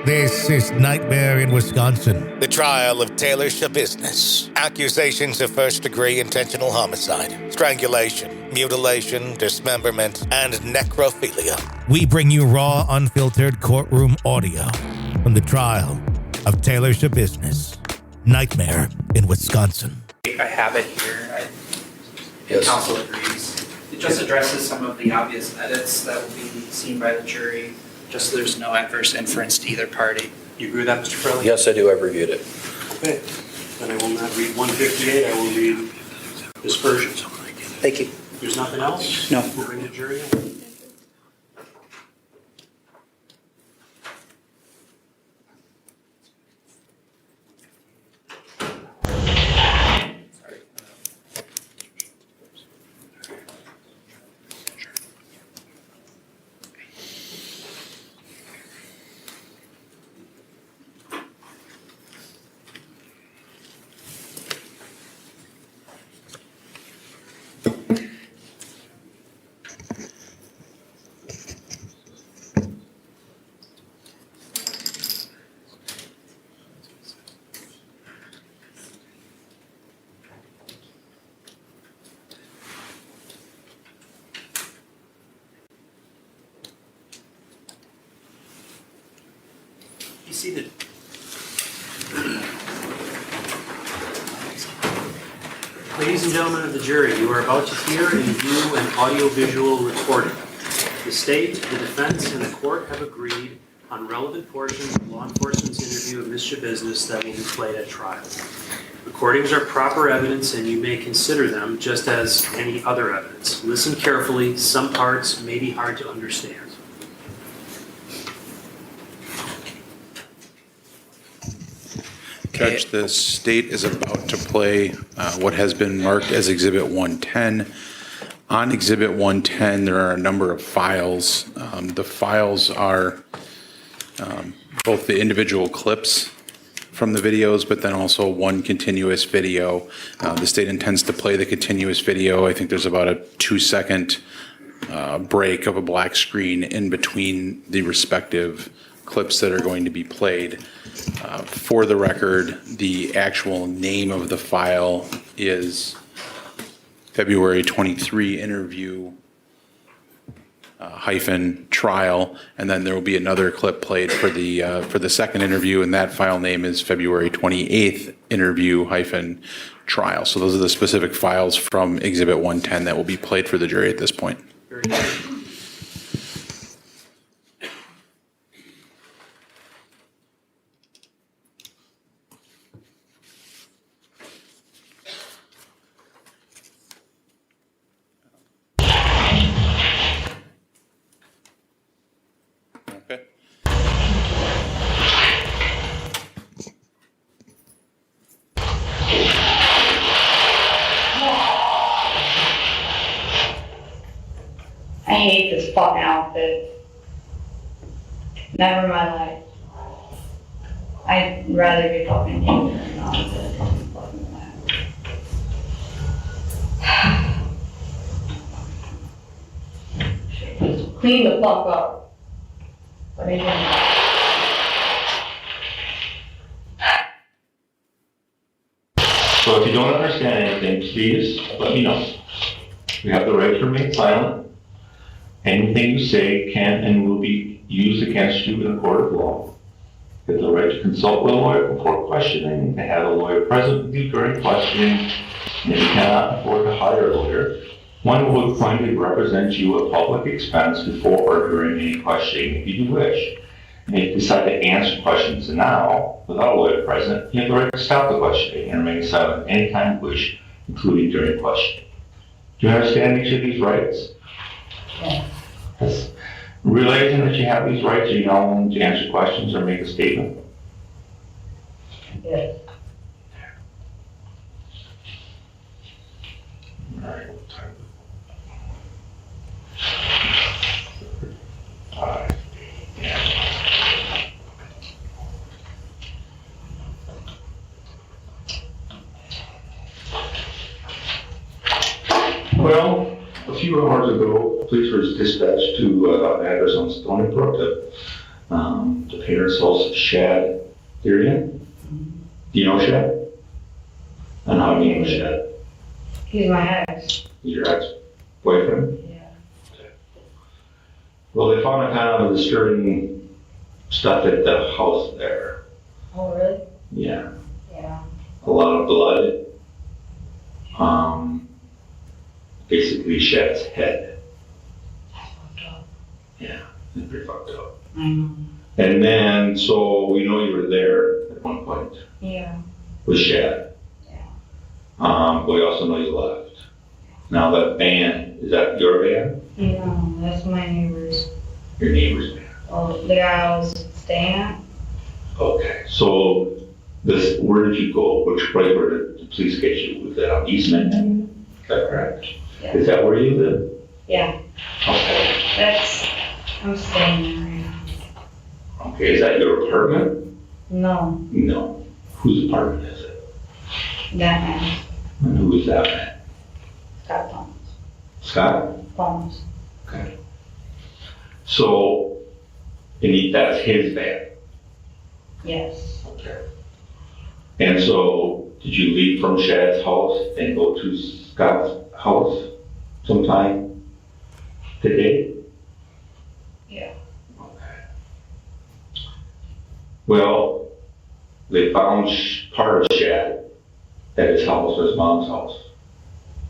This is Nightmare in Wisconsin. The trial of Taylor Schabusiness. Accusations of first-degree intentional homicide, strangulation, mutilation, dismemberment, and necrophilia. We bring you raw, unfiltered courtroom audio from the trial of Taylor Schabusiness. Nightmare in Wisconsin. I have it here. Yes. Counsel agrees. It just addresses some of the obvious edits that will be seen by the jury, just so there's no adverse inference to either party. You agree with that, Mr. Freley? Yes, I do. I've reviewed it. Okay. Then I will not read 158. I will read dispersion. Thank you. There's nothing else? No. We'll bring the jury in. Be seated. Ladies and gentlemen of the jury, you are about to hear and view an audiovisual recording. The state, the defense, and the court have agreed on relevant portions of law enforcement's interview of Ms. Shabusiness that will be played at trial. Recordings are proper evidence and you may consider them just as any other evidence. Listen carefully, some parts may be hard to understand. Judge, the state is about to play what has been marked as Exhibit 110. On Exhibit 110, there are a number of files. The files are both the individual clips from the videos, but then also one continuous video. The state intends to play the continuous video. I think there's about a 2-second break of a black screen in between the respective clips that are going to be played. For the record, the actual name of the file is February 23 interview hyphen trial, and then there will be another clip played for the second interview, and that file name is February 28th interview hyphen trial. So those are the specific files from Exhibit 110 that will be played for the jury at this point. Very good. Okay. I hate this fucking outfit. Never in my life. I'd rather be fucking Taylor than not this fucking life. Clean the fuck up. Let me know. So if you don't understand anything, please let me know. You have the right to remain silent. Anything you say can and will be used against you in a court of law. You have the right to consult with a lawyer before questioning, to have a lawyer present with you during questioning, and if you cannot afford to hire a lawyer, one who will kindly represent you at public expense before or during any questioning if you do wish. And if you decide to answer questions now without a lawyer present, you have the right to stop the questioning and remain silent any time you wish, including during questioning. Do you understand each of these rights? Yes. Realizing that you have these rights, are you now willing to answer questions or make a statement? Yes. All right. Well, a few hours ago, police were dispatched to an address on Stony Brook to to Taylor's house, Shad Thyrion. Do you know Shad? And how do you know Shad? He's my ex. He's your ex-boyfriend? Yeah. Well, they found a kind of disturbing stuff at the house there. Oh, really? Yeah, Yeah. a lot of blood. Basically Shad's head. That's fucked up. Yeah, it's pretty fucked up. I know. And then, so we know you were there at one point Yeah. with Shad. Yeah. But we also know you left. Now that band, is that your band? No, that's my neighbor's. Your neighbor's band? Oh, the guy I was staying at? Okay, so this, where did you go? Which place where did the police get you? Was that on East Manhattan? Is that correct? Yeah. Is that where you live? Yeah. Okay. I'm staying there right now. Okay, is that your apartment? No, No. Whose apartment is it? that man. And who is that man? Scott Thomas. Scott? Thomas. Okay. So, that's his van? Yes. Okay. And so, did you leave from Shad's house and go to Scott's house sometime today? Yeah. Okay. Well, they found part of Shad at his house, his mom's house.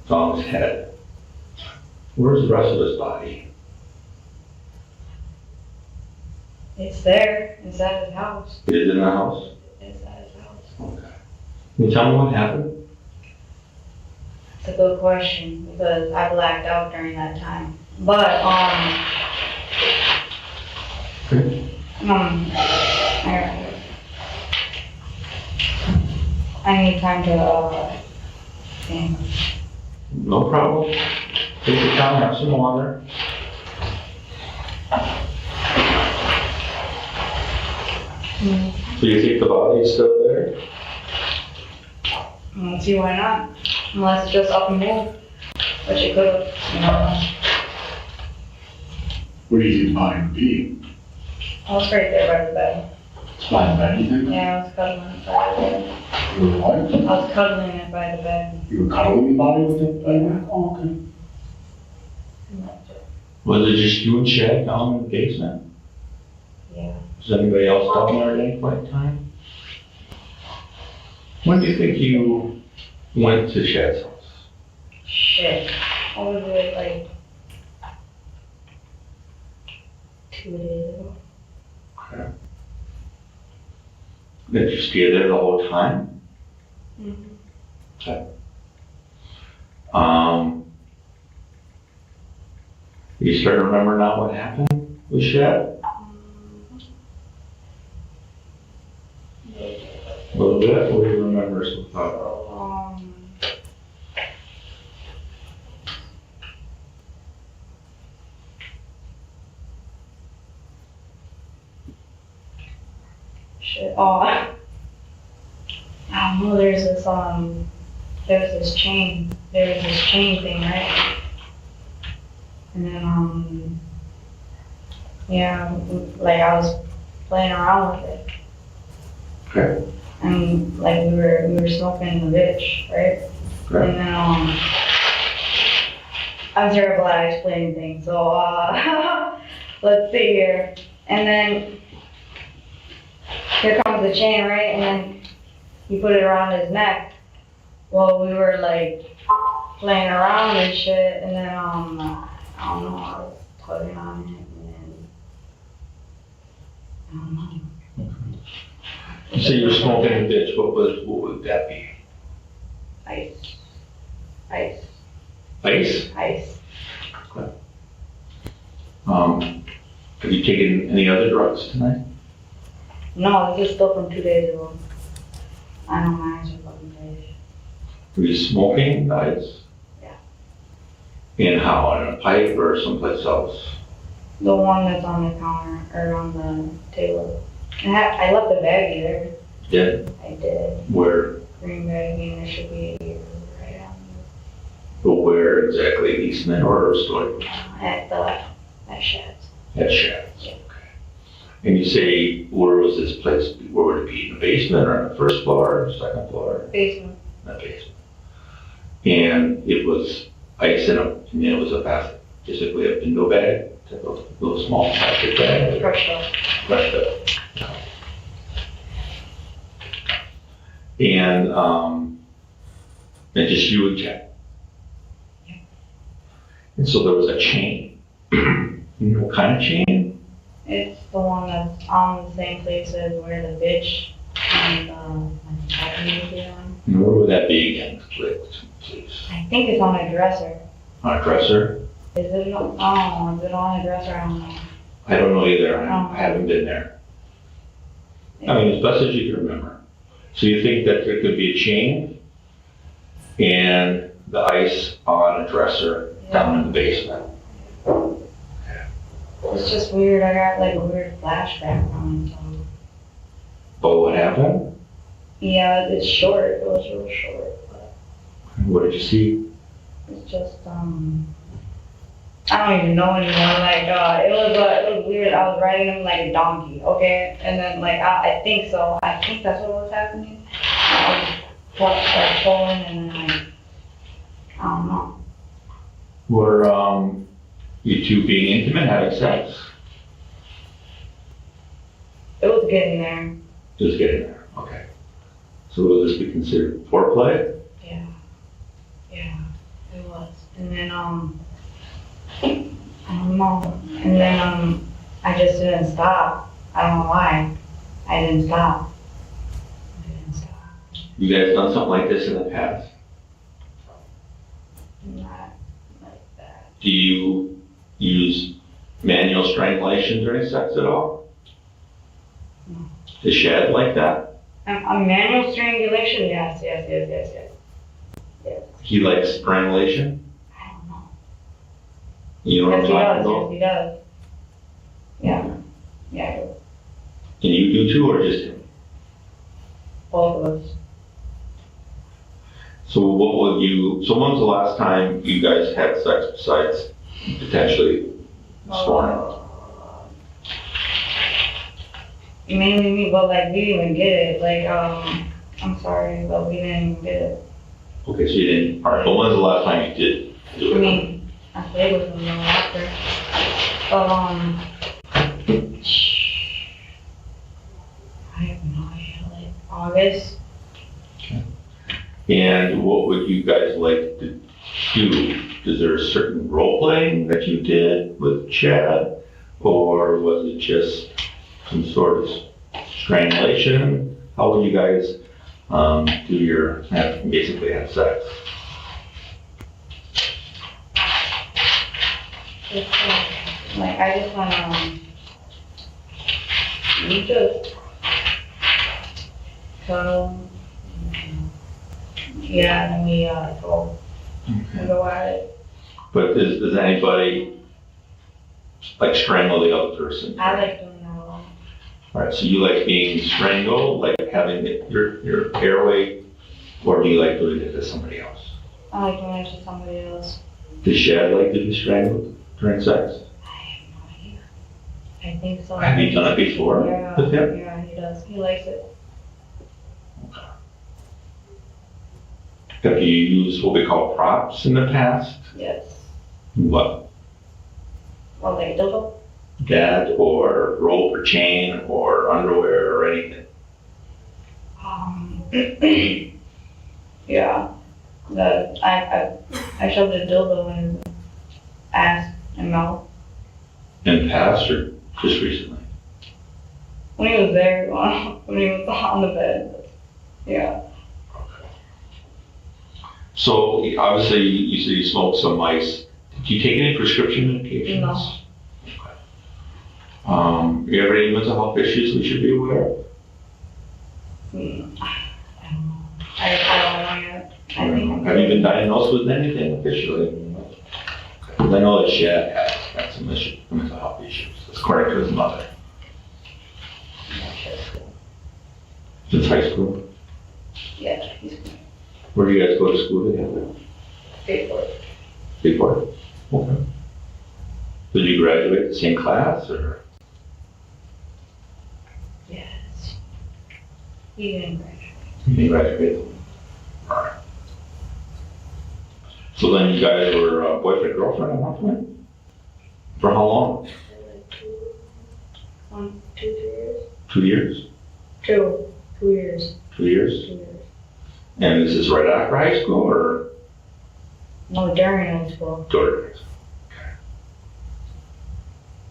Found his head. Where's the rest of his body? It's there, inside his house. It is in the house? Inside his house. Okay. Can you tell me what happened? It's a good question because I blacked out during that time. But, I need time to, think. No problem. Take your time, have some water. So you think the body is still there? I don't see why not, unless it's just up and moved, which it could have, you know. Where do you think the body would be? I was right there by the bed. Lying in bed, you think? Yeah, I was cuddling it by the bed. You were what? I was cuddling it by the bed. You were cuddling the body with the bed? Oh, okay. Was it just you and Shad down in the basement? Yeah. Was anybody else down there at any point in time? When do you think you went to Shad's house? Shit. What was it, like 2 days ago? Okay. Did you stay there the whole time? Mm-hmm. Okay. You start to remember now what happened with Shad? A little bit, what do you remember so far? Shit. Oh, I don't know. There's this chain thing, right? And then, yeah, like I was playing around with it. Okay. And like we were smoking the bitch, right? Okay. And then, I'm terrible at explaining things, so, let's see here. And then, here comes the chain, right? And then he put it around his neck. Well, we were like playing around and shit, and then, I don't know, I was tugging on it, and then, I don't know. You say you're smoking a bitch, what would that be? Ice. Ice? Ice. Have you taken any other drugs tonight? No, this is still from 2 days ago. I know my eyes are fucking crazy. Were you smoking ice? Yeah. And how, on a pipe or someplace else? The one that's on the counter, or on the table. I left the baggie there. Yeah. I did. Where? Green baggie, and there should be right on But where exactly, Eastman or Story? at Shad's. At Shad's, Yeah. okay. And you say, where was this place? Where would it be? In the basement or on the first floor or second floor? Basement. In the basement. And it was ice in it, and it was a basket, basically a window bag, type of little small plastic bag. Crushed up. Crushed up. And just you and Jack. And so there was a chain. You know what kind of chain? It's the one that's on the same place as where the bitch and the on. And where would that be again, please? I think it's on a dresser. On a dresser? Is it? Oh, is it on a dresser? I don't know. I don't know either. I haven't been there. I mean, as best as you can remember. So you think that there could be a chain and the ice on a dresser down in the basement? It's just weird. I got like a weird flashback from it. So. But what happened? Yeah, it's short. It was real short. But What did you see? it's just I don't even know anymore. Like it was weird. I was riding him like a donkey. Okay, and then like I think so. I think that's what was happening. I was like pulling and then like I don't know. Were you two being intimate, having sex? It was getting there. Just getting there, okay. So will this be considered foreplay? Yeah. Yeah, it was. And then I don't know. And then I just didn't stop. I don't know why. I didn't stop. You guys done something like this in the past? Not like that. Do you use manual strangulation during sex at all? No. Is Shad like that? A manual strangulation? Yes. Yes. He likes strangulation? I don't know. You know what I'm Yes, he talking does. about? Yes, he does. Yeah. Yeah, he does. And you do too, or just him? Both of us. So when's the last time you guys had sex besides potentially sworn? Mainly me, but like we didn't even get it. Like I'm sorry, but we didn't even get it. Okay, so you didn't, all right, but when's the last time you did do it? I mean, I played with him though after. But I have no idea. Like August. And what would you guys like to do? Is there a certain role playing that you did with Chad? Or was it just some sort of strangulation? How would you guys do your, basically have sex? It's like I just wanna we just cuddle. Yeah, and we go at it. But does anybody like strangle the other person? I like doing that a lot. All right, so you like being strangled, like having your airway, or do you like doing it to somebody else? I like doing it to somebody else. Does Shad like to be strangled during sex? I have no idea. I think so. Have you done it before with him? Yeah, he does. He likes it. Have you used what we call props in the past? Yes. What? Well, like dildo? That or rope or chain or underwear or anything? Yeah. I shoved a dildo in his ass and mouth. In the past or just recently? When he was there, when he was on the bed. Yeah. So obviously you said you smoked some ice. Did you take any prescription medications? No. You have any mental health issues we should be aware of? I don't know. I don't know yet. I think Have you been diagnosed with anything officially? Because I know that Shad has got some mental health issues, according to his mother. Since high school? Yeah, he's good. Where do you guys go to school together? Faithful. Before? Okay. Did you graduate the same class or? He didn't graduate. You didn't graduate? Alright. So then you guys were boyfriend, girlfriend at one point? For how long? Like 2 years. 2 years? 2 years. 2 years? 2 years. And this is right after high school or No, during high school. during high school? Okay.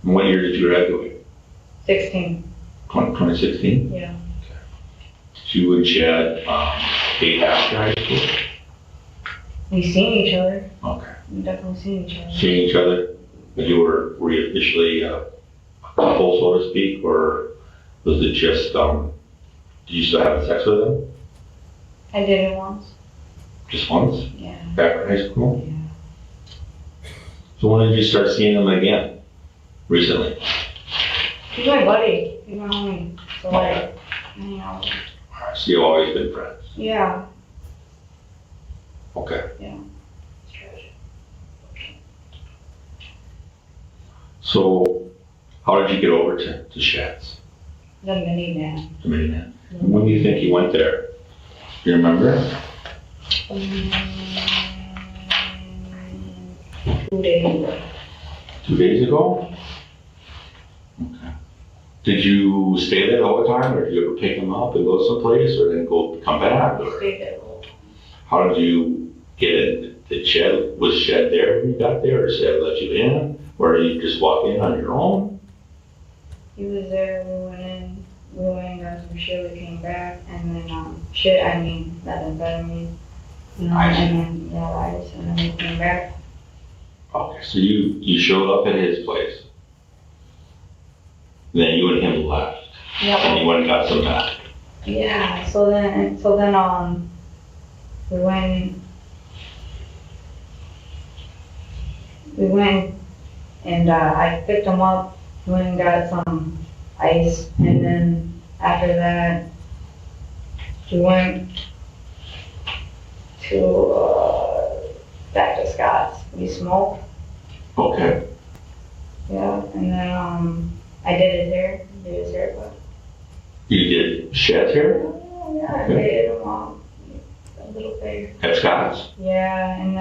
And what year did you graduate? 16. 2016? Yeah. Did you and Shad date after high school? We seen each other. Okay. We definitely seen each other. Seeing each other? But were you officially a couple, so to speak, or was it just, did you still have sex with them? I did it once. Just once? Yeah. Back in high school? Yeah. So when did you start seeing them again? Recently? He's my buddy. He's my homie. So like, hang out. Alright, so you've always been friends? Yeah. Okay. Yeah. So, how did you get over to Shad's? The minivan. The minivan? When do you think you went there? Do you remember? 2 days ago. 2 days ago? Okay. Did you stay there the whole time, or did you ever pick them up and go someplace, or then come back? Or Stayed there the whole time. how did you get in? Was Shad there when you got there, or Shad let you in? Or did you just walk in on your own? He was there, we went in, got some shit, we came back, and then, methamphetamine. Ice. And then, yeah, ice, and then we came back. Okay, so you showed up at his place. Then you and him left, and you went and got some back. Yeah, so then, we went, and, I picked him up, went and got some ice, and then after that, we went to, back to Scott's. We smoked, Okay, yeah, and then, I did his haircut. you did Shad's hair Oh, yeah, I made him, a little bigger. at Scott's? Yeah, and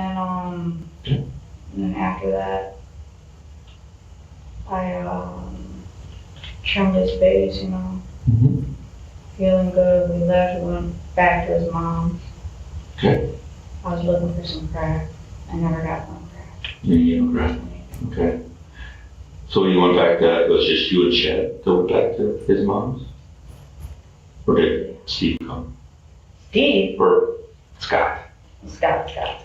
then after that, I, trimmed his face, Mm-hmm. feeling good. We left, we went back to his mom's. Okay. I was looking for some crack. I never got no crack. Right. Okay. So you went back it was just you and Shad that went back to his mom's? Or did Steve come? Steve? Or Scott? Scott, yeah.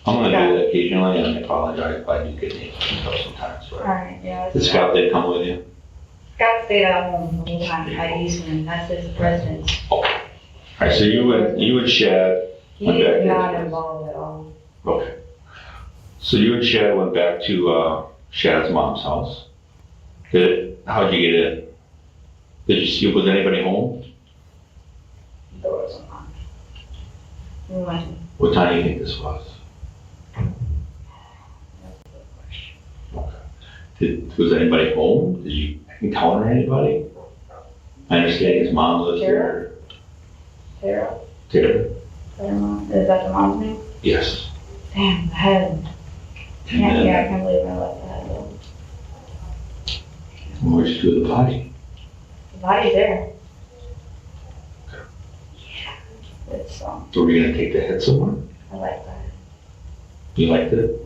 I'm gonna do that occasionally, and I apologize if I do get names mixed up sometimes, but. Alright, yeah. Did Scott, they come with you? Scott stayed at home the whole time at Eastman. That's his residence. Alright, so you and Shad He went back is to not his place. involved at all. Okay. So you and Shad went back to Shad's mom's house. How'd you get in? Did you see, was anybody home? The door was unlocked. We went. What time do you think this was? That's a good question. Was anybody home? Did you encounter anybody? I understand his mom lives there. Sarah? Taylor? Is that the mom's name? Yes. Damn, the head. And then, Yeah, I can't believe I left the head though. where'd you do the body? The body's there. Okay. Yeah. It's, So were you gonna take the head somewhere? I like that. You liked it?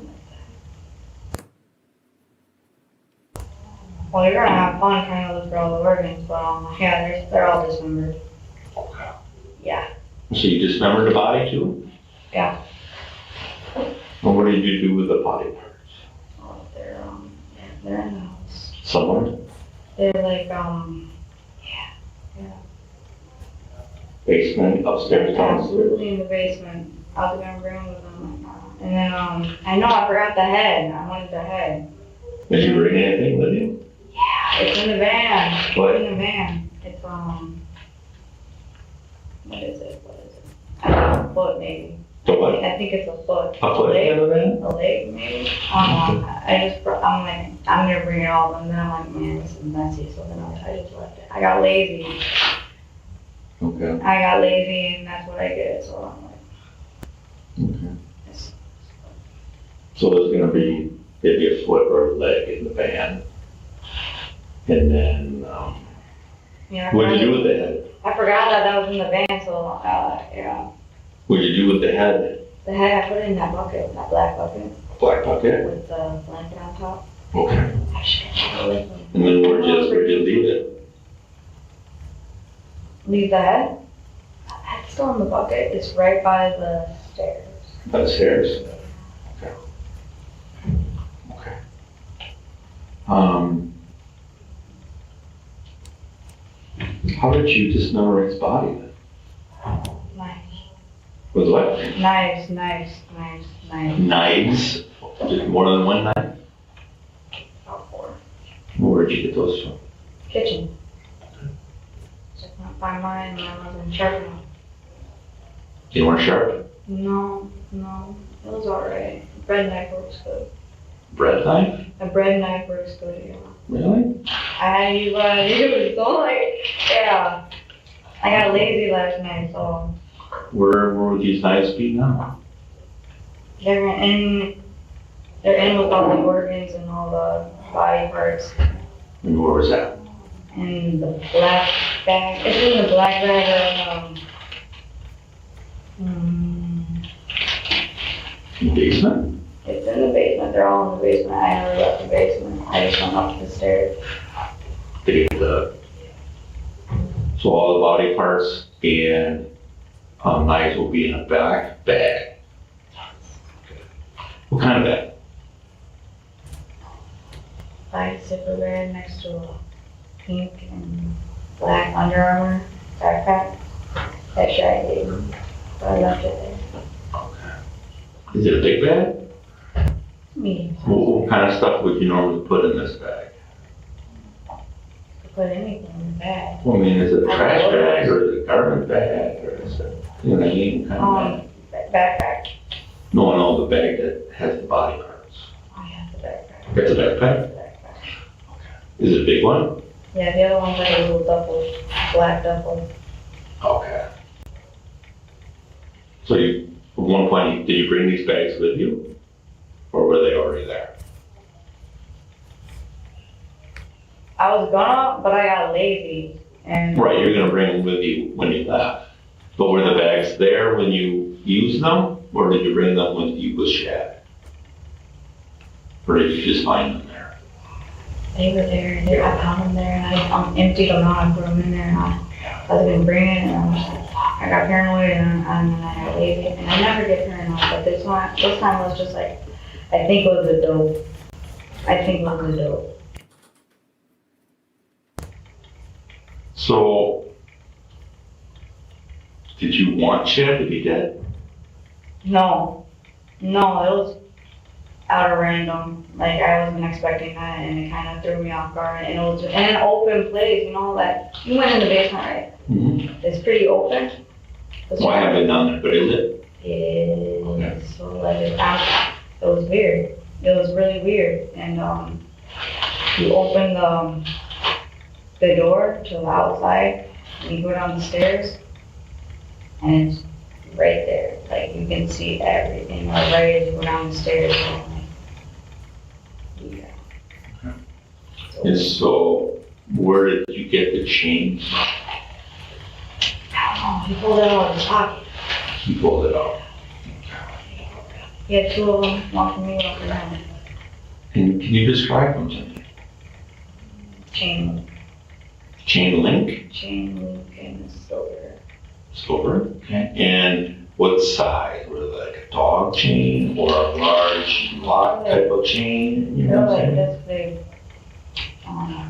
Well, you're gonna have fun trying to look for all the organs, but, yeah, they're all dismembered. Okay. Yeah. So you dismembered the body too? Yeah. And what did you do with the body parts? Oh, they're in the house. Somewhere? They're like, Basement, upstairs, downstairs? absolutely in the basement. I was gonna bring them with them. And then, I know I forgot the head. I wanted the head. Did you bring anything with you? Yeah, it's in the van. What? It's in the van. It's, what is it? I don't know, a foot maybe. The what? I think it's a foot. A foot in the van? A leg maybe. I don't know. I'm like, I'm gonna bring it all, and then I'm like, man, this is messy. So then I just left it. I got lazy. Okay. I got lazy and that's what I did, so I'm like, Okay. it's- So there's gonna be maybe a foot or a leg in the van. And then, yeah. what'd you do with the head? I forgot that was in the van, so, yeah. What'd you do with the head? The head, I put it in that bucket, that black bucket Black bucket? with the blanket on top. Okay. I should have it with me. And then where'd you leave it? Leave the head? It's still in the bucket, it's right by the stairs. By the stairs? Okay. Okay. How did you dismember its body then? Knives, With what? knives. Knives? Just more than one knife? About 4. Where'd you get those from? Kitchen. Just not by mine, and I wasn't sharp enough. You weren't sharp? No, it was alright. Bread knife works good. Bread knife? A bread knife works good, yeah. Really? I had to use what I used, so like, yeah. I got lazy last night, so Where would these knives be now? they're in with all the organs and all the body parts. And where was that? In the black bag, it's in the black bag of, In the basement? it's in the basement, they're all in the basement. I never left the basement, I just went up the stairs. So all the body parts and knives will be in a black bag. What kind of bag? Black zipper bag next to a pink and black Under Armour backpack that Shad gave me, so I left it there. Is it a big bag? Me, What kind of stuff would you normally put in this bag? to put anything in the bag. Well, I mean, is it a trash bag or is it a garbage bag or is it, you know, any kind of bag? Backpack. No, the bag that has the body parts. I have the backpack. That's a backpack? The backpack. Is it a big one? Yeah, the other one's like a little duffel, black duffel. Okay. So you, at one point, did you bring these bags with you? Or were they already there? I was gonna, but I got lazy and. Right, you're gonna bring them with you when you left. But were the bags there when you used them? Or did you bring them with you with Shad? Or did you just find them there? They were there, I found them there, and I emptied them out, I put them in there, and I was gonna bring it, and I was just like, fuck, I got paranoid, and I got lazy, and I never get paranoid, but this time was just like, I think it was the dope. So, did you want Shad to be dead? No, it was out of random, like, I wasn't expecting that, and it kinda threw me off guard, and it was in an open place, you know, like, you went in the basement, right? Mm-hmm. It's pretty open. Well, I haven't done it, but is it? It is, so like it was weird. It was really weird. And you open the door to the outside and you go down the stairs and it's right there. Like you can see everything like right as you go down the stairs. Yeah. And so, where did you get the chain? I don't know, he pulled it out of his pocket. He pulled it out. He had 2 of them, one for me, one for him. And can you describe them to me? Chain Chain link and silver. silver? Okay. And what size? Were they like a dog chain or a large lock type of chain? You know They're what I'm like saying? this big.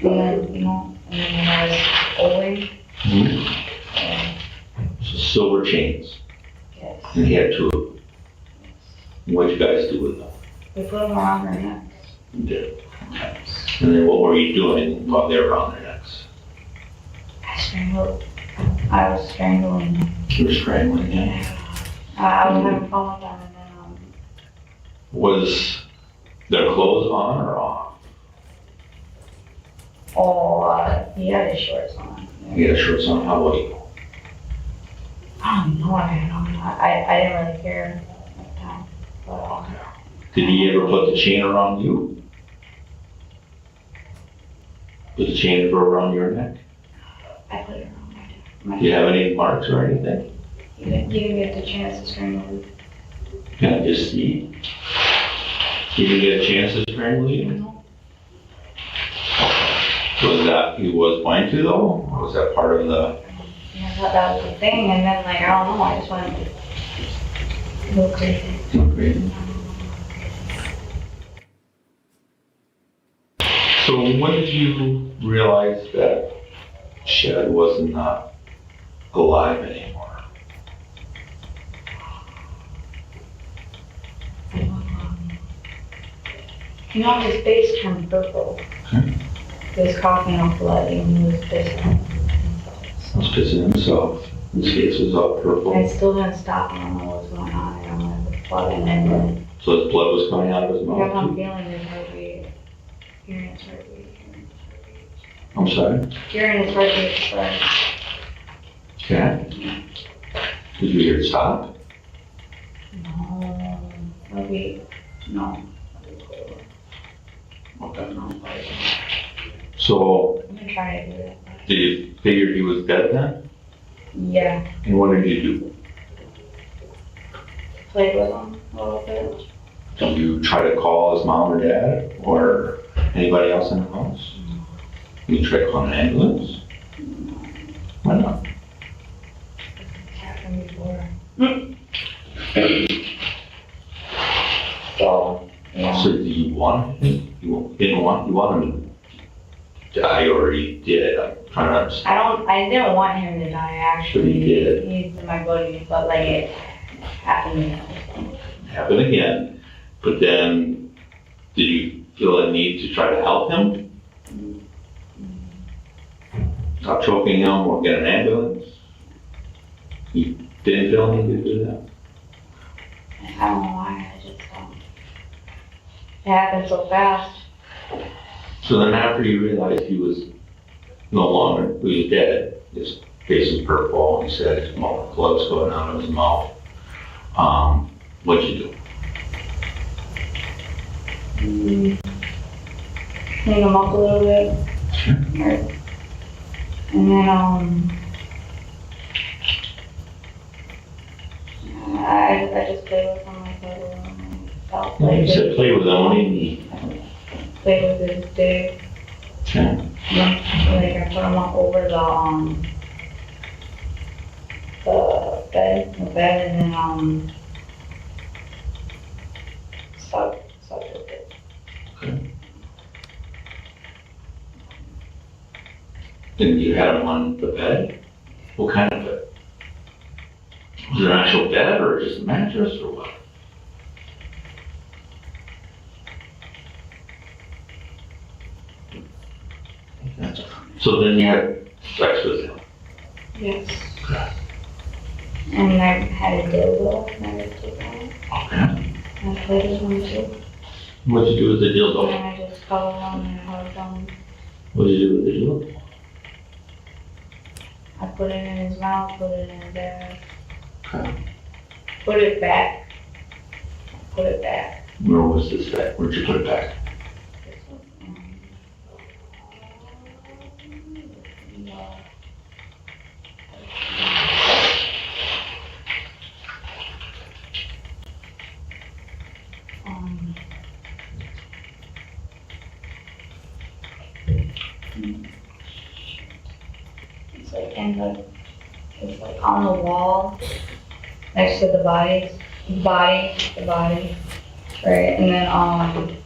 And then, you know, and then it has O-ring. Mhm. And So silver chains. yes, And he had 2 of them. What'd you guys do with them? we put them around their necks. You did. And then what were you doing while they were on their necks? I was strangling them. You were strangling them. I was having fun with them and then, Was their clothes on or off? he had his shorts on. He had shorts on. How about you? No, I didn't really care at the time. But, Did he ever put the chain around you? Put the chain around your neck? I put it around my Do you have any marks or anything? You didn't get the chance to strangle. Can I just see? You didn't get a chance to strangle you? No. Was that, he was going to though? Or was that part of the, I thought that was the thing, and then like, I don't know, I just went a little crazy. so when did you realize that Shad was not alive anymore? You know, his face turned purple. He was coughing up blood and he was pissing. He was pissing himself. His face was all purple. I still didn't stop. I don't know what's going on. I don't know what's blood. And then So his blood was coming out of his I kept on mouth? feeling his heartbeat. Hearing his heartbeat. I'm sorry? Hearing his heartbeat start. Okay. Did you hear it stop? No. Heartbeat. No. Okay. So, I'm gonna try to do it. did you figure he was dead then? Yeah. And what did you do? Played with him a little bit. Did you try to call his mom or dad or anybody else in the house? You try to call an ambulance? Why not? It's happened before. So, yeah. So do you want him? You didn't want, you want him to die or he did? I'm trying to understand. I didn't want him to die, actually. But he did. He's my buddy, but like it happened to him. Happen again, but then did you feel a need to try to help him? Stop choking him or get an ambulance? You didn't feel a need to do that? I don't know why, I just it happened so fast. So then after you realized he was no longer, he was dead, his face was purple, he said his blood was going out of his mouth. What'd you do? Clean him up a little bit. Sure. And then, I just played with him like that. Felt like You said play with him, what do you mean? played with his dick. Okay. Like I put him up over the bed, and then, sucked with it. Okay. And you had him on the bed? What kind of bed? Was it an actual bed or just a mattress or what? So then you had sex with him? Yes. Okay. And I had a dildo, and I took that. Okay. And I played with him too. What'd you do with the And dildo? then I just cuddled him and hugged him. What'd you do with the dildo? I put it in his mouth, put it in his ass. Okay. Put it back. Put it back. Where was this back? Where'd you put it back? It's like it's like on the wall next to the body, right? And then,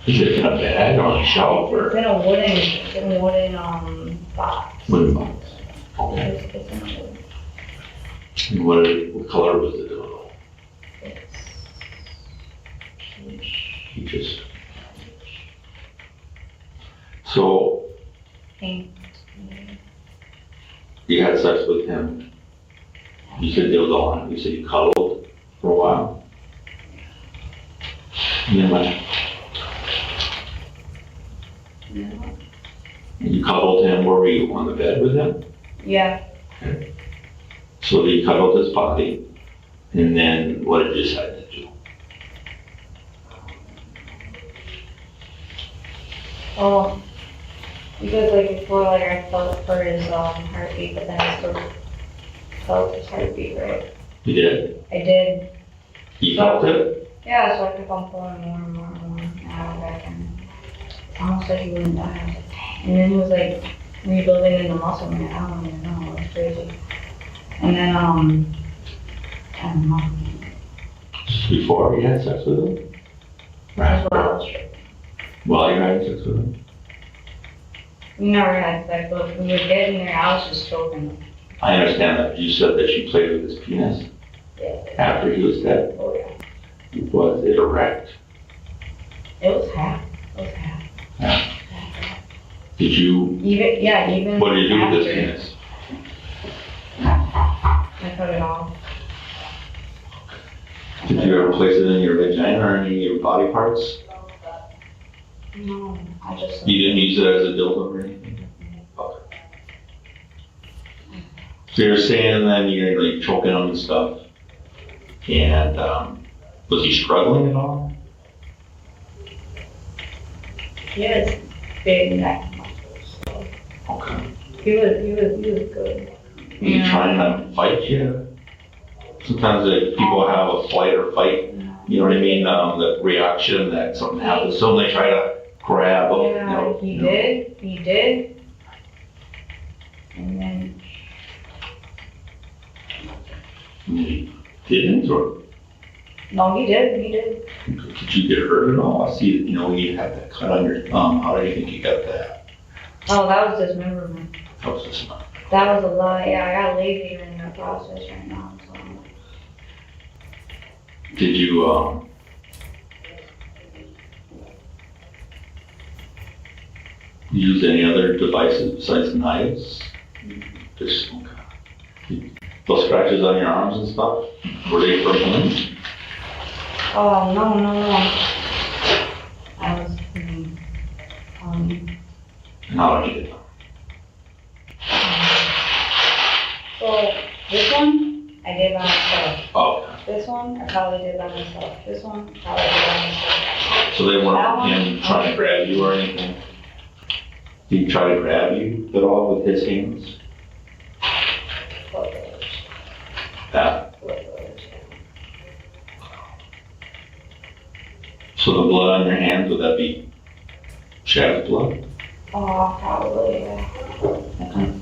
Is it in a bag or on a shelf it's or in a wooden, box. wooden box? Okay. It's in a wooden. And what color was the dildo? You just. So Pink. you had sex with him. You said dildo on it. You said you cuddled for a while. And then what? You cuddled him, where were you, on the bed with him? Yeah. So you cuddled his body, and then what did you decide to do? Oh, because like before, like I felt for his heartbeat, but then I still felt his heartbeat, right? You did? I did. You felt it? Yeah, so I kept on pulling more and more and more. And I went back and it's almost like he wouldn't die. I was like, dang. And then he was like rebuilding in the muscle, man. I don't even know. It was crazy. And then, I don't know. Before you had sex with him? That's what I was tripping. While you were having sex with him? We never had sex, but we were getting there. I was just choking him. I understand that. You said that she played with his penis Yeah. after he was dead. Oh, yeah. Was it erect? It was half. It was half. Did you, Even. what did you do with his after, penis? I cut it off. Did you ever place it in your vagina or any of your body parts? No, I just. You didn't use it as a dildo or anything? Okay. So you're saying then you're like choking on the stuff, and was he struggling at all? He has big neck muscles. So Okay. he was good. Was he trying to fight you? Sometimes people have a flight or fight, you know what I mean? The reaction that something happens, so they try to grab. Yeah, he did. And then, He didn't, or no, he did. did you get hurt at all? I see, you had that cut on your thumb. How do you think you got that? Oh, that was dismemberment. That was just not. That was a lot. Yeah, I got lazy in that process right now. So. Did you, use any other devices besides knives? Just, okay. Those scratches on your arms and stuff, were they from him? Oh, no. I was, And how did you get them? so this one, I did by myself. Oh, This one, I probably did by myself. This one, probably did by myself. so they That weren't one? him trying to grab you or anything? Did he try to grab you at all with his hands? That. So the blood on your hands, would that be Shad's blood? Oh, probably, yeah.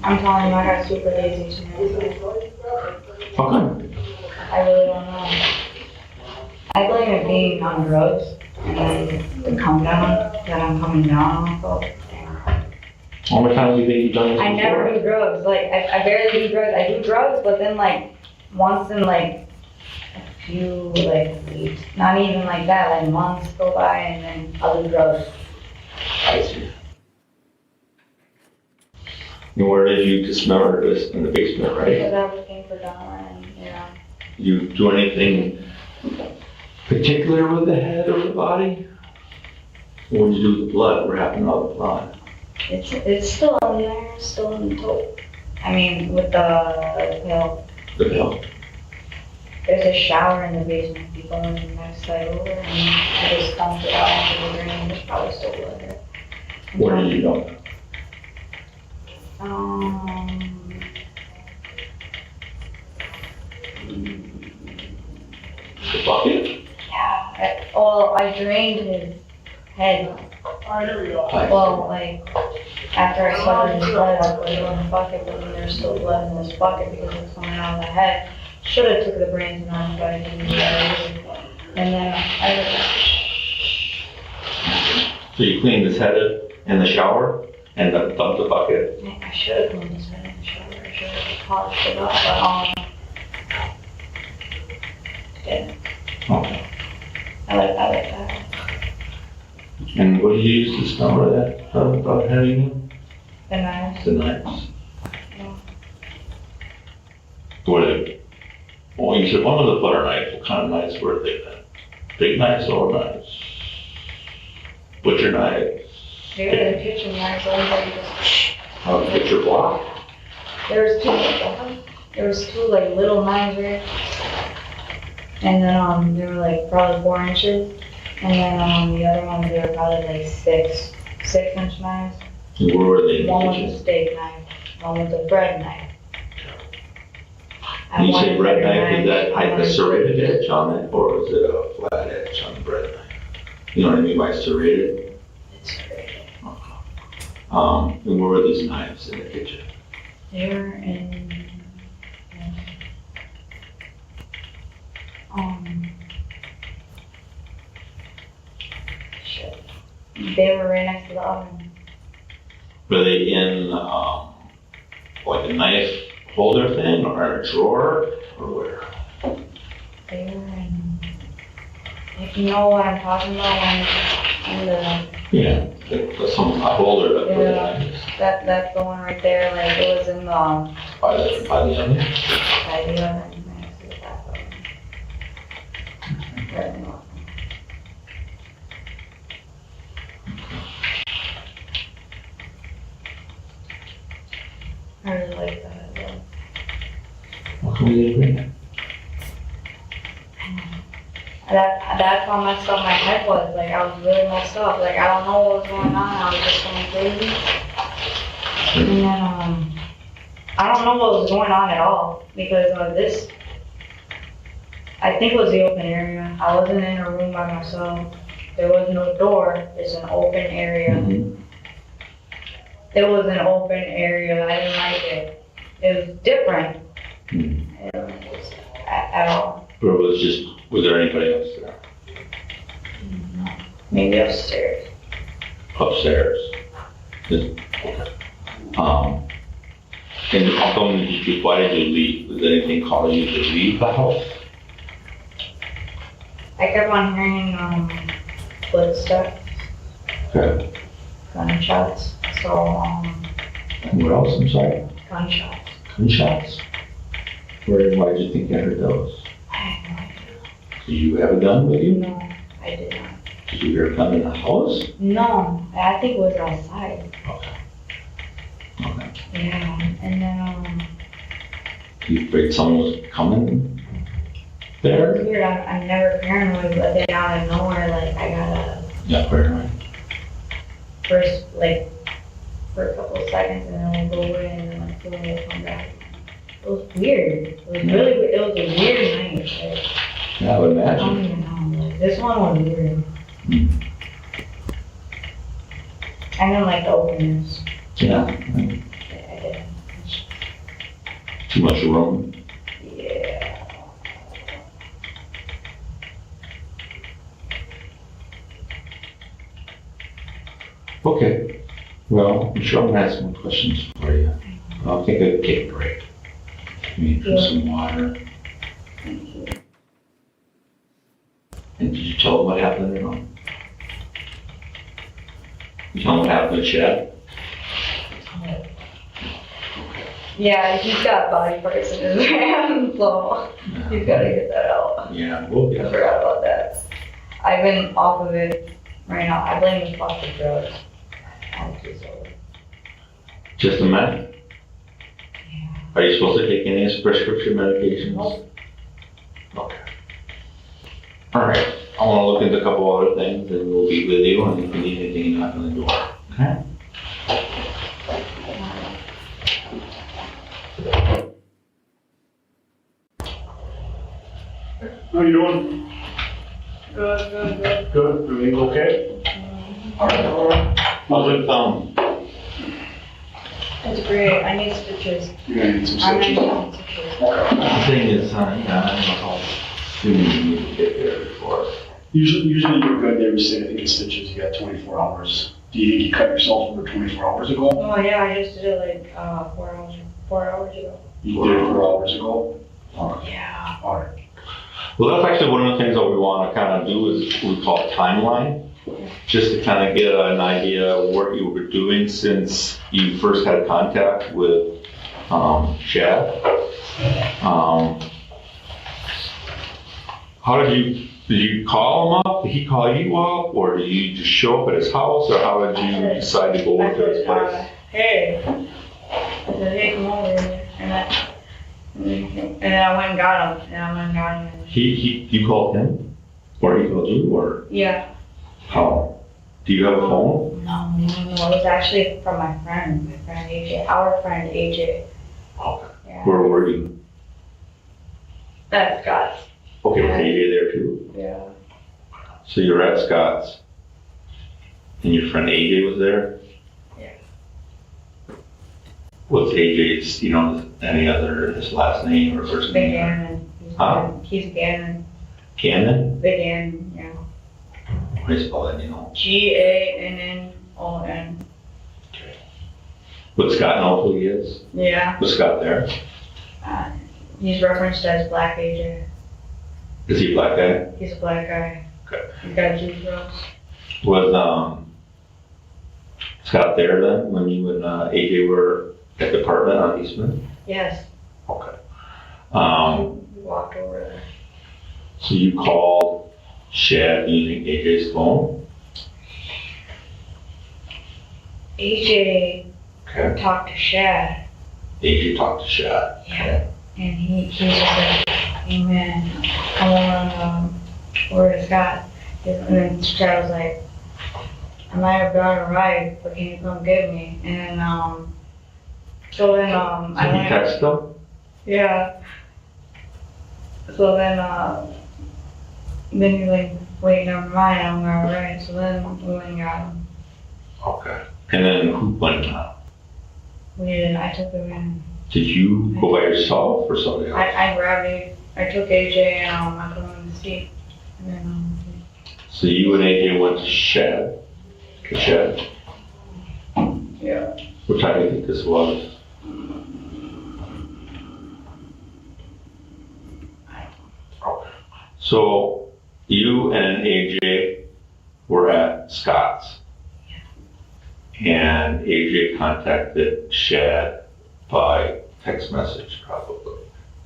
I'm telling you, I got super lazy tonight. Okay. I really don't know. I blame it being on drugs and then the come down that I'm coming down off of. How many times do you think you've done this I before? never do drugs. Like, I barely do drugs. I do drugs, but then like once in like a few like weeks, not even like that, like months go by and then I'll do drugs. I see. And where did you dismember this? In the basement, right? Because I was looking for Donna and, yeah. You do anything particular with the head or the body? What did you do with the blood? What happened to all the blood? It's still in there, it's still in the tote. I mean, with the pill. The pill? There's a shower in the basement. You go in the next side over and I just dumped it out into the drain. There's probably still blood there. Where did you go? The bucket? Yeah. I drained his head. Well, like, after I covered his blood, I put it in the bucket, but then there's still blood in this bucket because it's coming out of the head. Should've took the brains out, but I didn't do that. And then So you cleaned his head in the shower and then dumped the bucket? I should've cleaned his head in the shower. I should've polished it up, but, yeah, Okay. I like that. And what did you use to smell that about having The knives. the knives? Yeah. What are they? Well, you said one was a butter knife. What kind of knives were they then? Big knives or knives? Butcher knives? They were in the kitchen, right, so everybody just, Picture block? there was two like little knives there. And then, they were like probably 4 inches. And then, the other ones, they were probably like 6-inch knives. Where were they in the One was a kitchen? steak knife, one was a bread knife. When you I say wanted bread better knife, is that knives. like a serrated edge on it, or is it a flat edge on the bread knife? You know what I mean by serrated? It's great. And where were these knives in the kitchen? They were in, shit. They were right next to the oven. Were they in, like a knife holder thing, or in a drawer, or where? They were in, if you know what I'm talking about, in the, Yeah, that's some a holder that put the Yeah. knives that's the one right there, like it was in the, by the oven. by the oven, next to the back oven. Right in the oven. I really like that, though. What can we agree? That's how messed up my head was. Like, I was really messed up. Like, I don't know what was going on. I was just going crazy. And then, I don't know what was going on at all. Because this, I think it was the open area. I wasn't in a room by myself. There was no door. It's an open area. It was an open area. I didn't like it. It was different. I didn't like it at all. Or was there anybody else there? Maybe upstairs. Upstairs? And how come why did you leave? Was anything calling you to leave the house? I kept on hearing footsteps, Okay. gunshots. So And what else, I'm sorry? gunshots. Gunshots? Why did you think you heard those? I had no idea. Did you have a gun with you? No, I did not. Did you hear a gun in the house? No, I think it was outside. Okay. Okay. Yeah, and then You afraid someone was coming it there? was weird. I'm never paranoid, but then out of nowhere, like I got a Yeah, paranoid. first like for a couple of seconds, and then we'll go away, and then like boom, we'll come back. It was weird. It was really. It was a weird night. Like, Yeah, I would I don't imagine. even know. Like, this one was weird. I didn't like the openness. Yeah. I didn't. Too much room. Yeah. Okay. Well, I'm sure I'm gonna have some questions for you. I'll take a cake break. Maybe drink some water. And did you tell them what happened or not? You tell them what happened with Shad? Yeah, he's got body parts in his hand, so he's gotta get that out. Yeah, we'll I get it. forgot about that. I've been off of it right now. I blame the fucking drugs. I'm too sober. Just a minute. Are you supposed to take any prescription medications? Nope. Okay. All right. I want to look into a couple other things and we'll be with you, and if you need anything, you knock on the door. Okay? How you doing? Good. Good, everything okay? All right. How's it sound? It's great. I need stitches. You're gonna need some I'm stitches. gonna need stitches. The thing is, yeah, I don't know how soon you need to get there before. Usually you're good, they would say, I think it's stitches, you got 24 hours. Do you think you cut yourself over 24 hours ago? Oh yeah, I just did it like 4 hours ago. You did it 4 hours ago? Yeah. Alright. Well, that's actually one of the things that we want to kind of do is we call it timeline. Just to kind of get an idea of what you were doing since you first had contact with Shad. How did you Did you call him up? Did he call you up? Or did you just show up at his house? Or how did you decide to go I into his said, place? hey. I said, hey, come over here. And then I went and got him. And I went and got him. You called him? Or he called you? Or Yeah. how? Do you have a phone? No. It was actually from my friend AJ. Our friend AJ. Okay. Yeah. Where were you? That's Scott's. Okay, was AJ there too? Yeah. So you're at Scott's. And your friend AJ was there? Yeah. What's AJ's, any other, his last name or first Big name? Gannon. Huh? He's Gannon. Cannon? Big Gannon, yeah. How do you spell that, GANNON. Would Scott know who he is? Yeah. Was Scott there? He's referenced as Black AJ. Is he a black guy? He's a black guy. Okay. He's got two throats. Was Scott there then when you and AJ were at the apartment on Eastman? Yes. Okay. We walked over there. So you called Shad using AJ's phone? AJ Okay. talked to Shad. AJ talked to Shad. Yeah. And he's just like, hey man, come on over to Scott. And then Shad was like, I might have gone a ride, but can you come get me? And so then I So you went. texted him? Yeah. So then you're like, wait, never mind, I'm alright. So then we went and got him. Okay. And then who went now? I took him in. Did you go by yourself or somebody else? I grabbed him. I took AJ and I put him in the seat. And then So you and AJ went to Shad? To Shad? yeah. What time do you think this was? Okay. So you and AJ were at Scott's. And AJ contacted Shad by text message probably,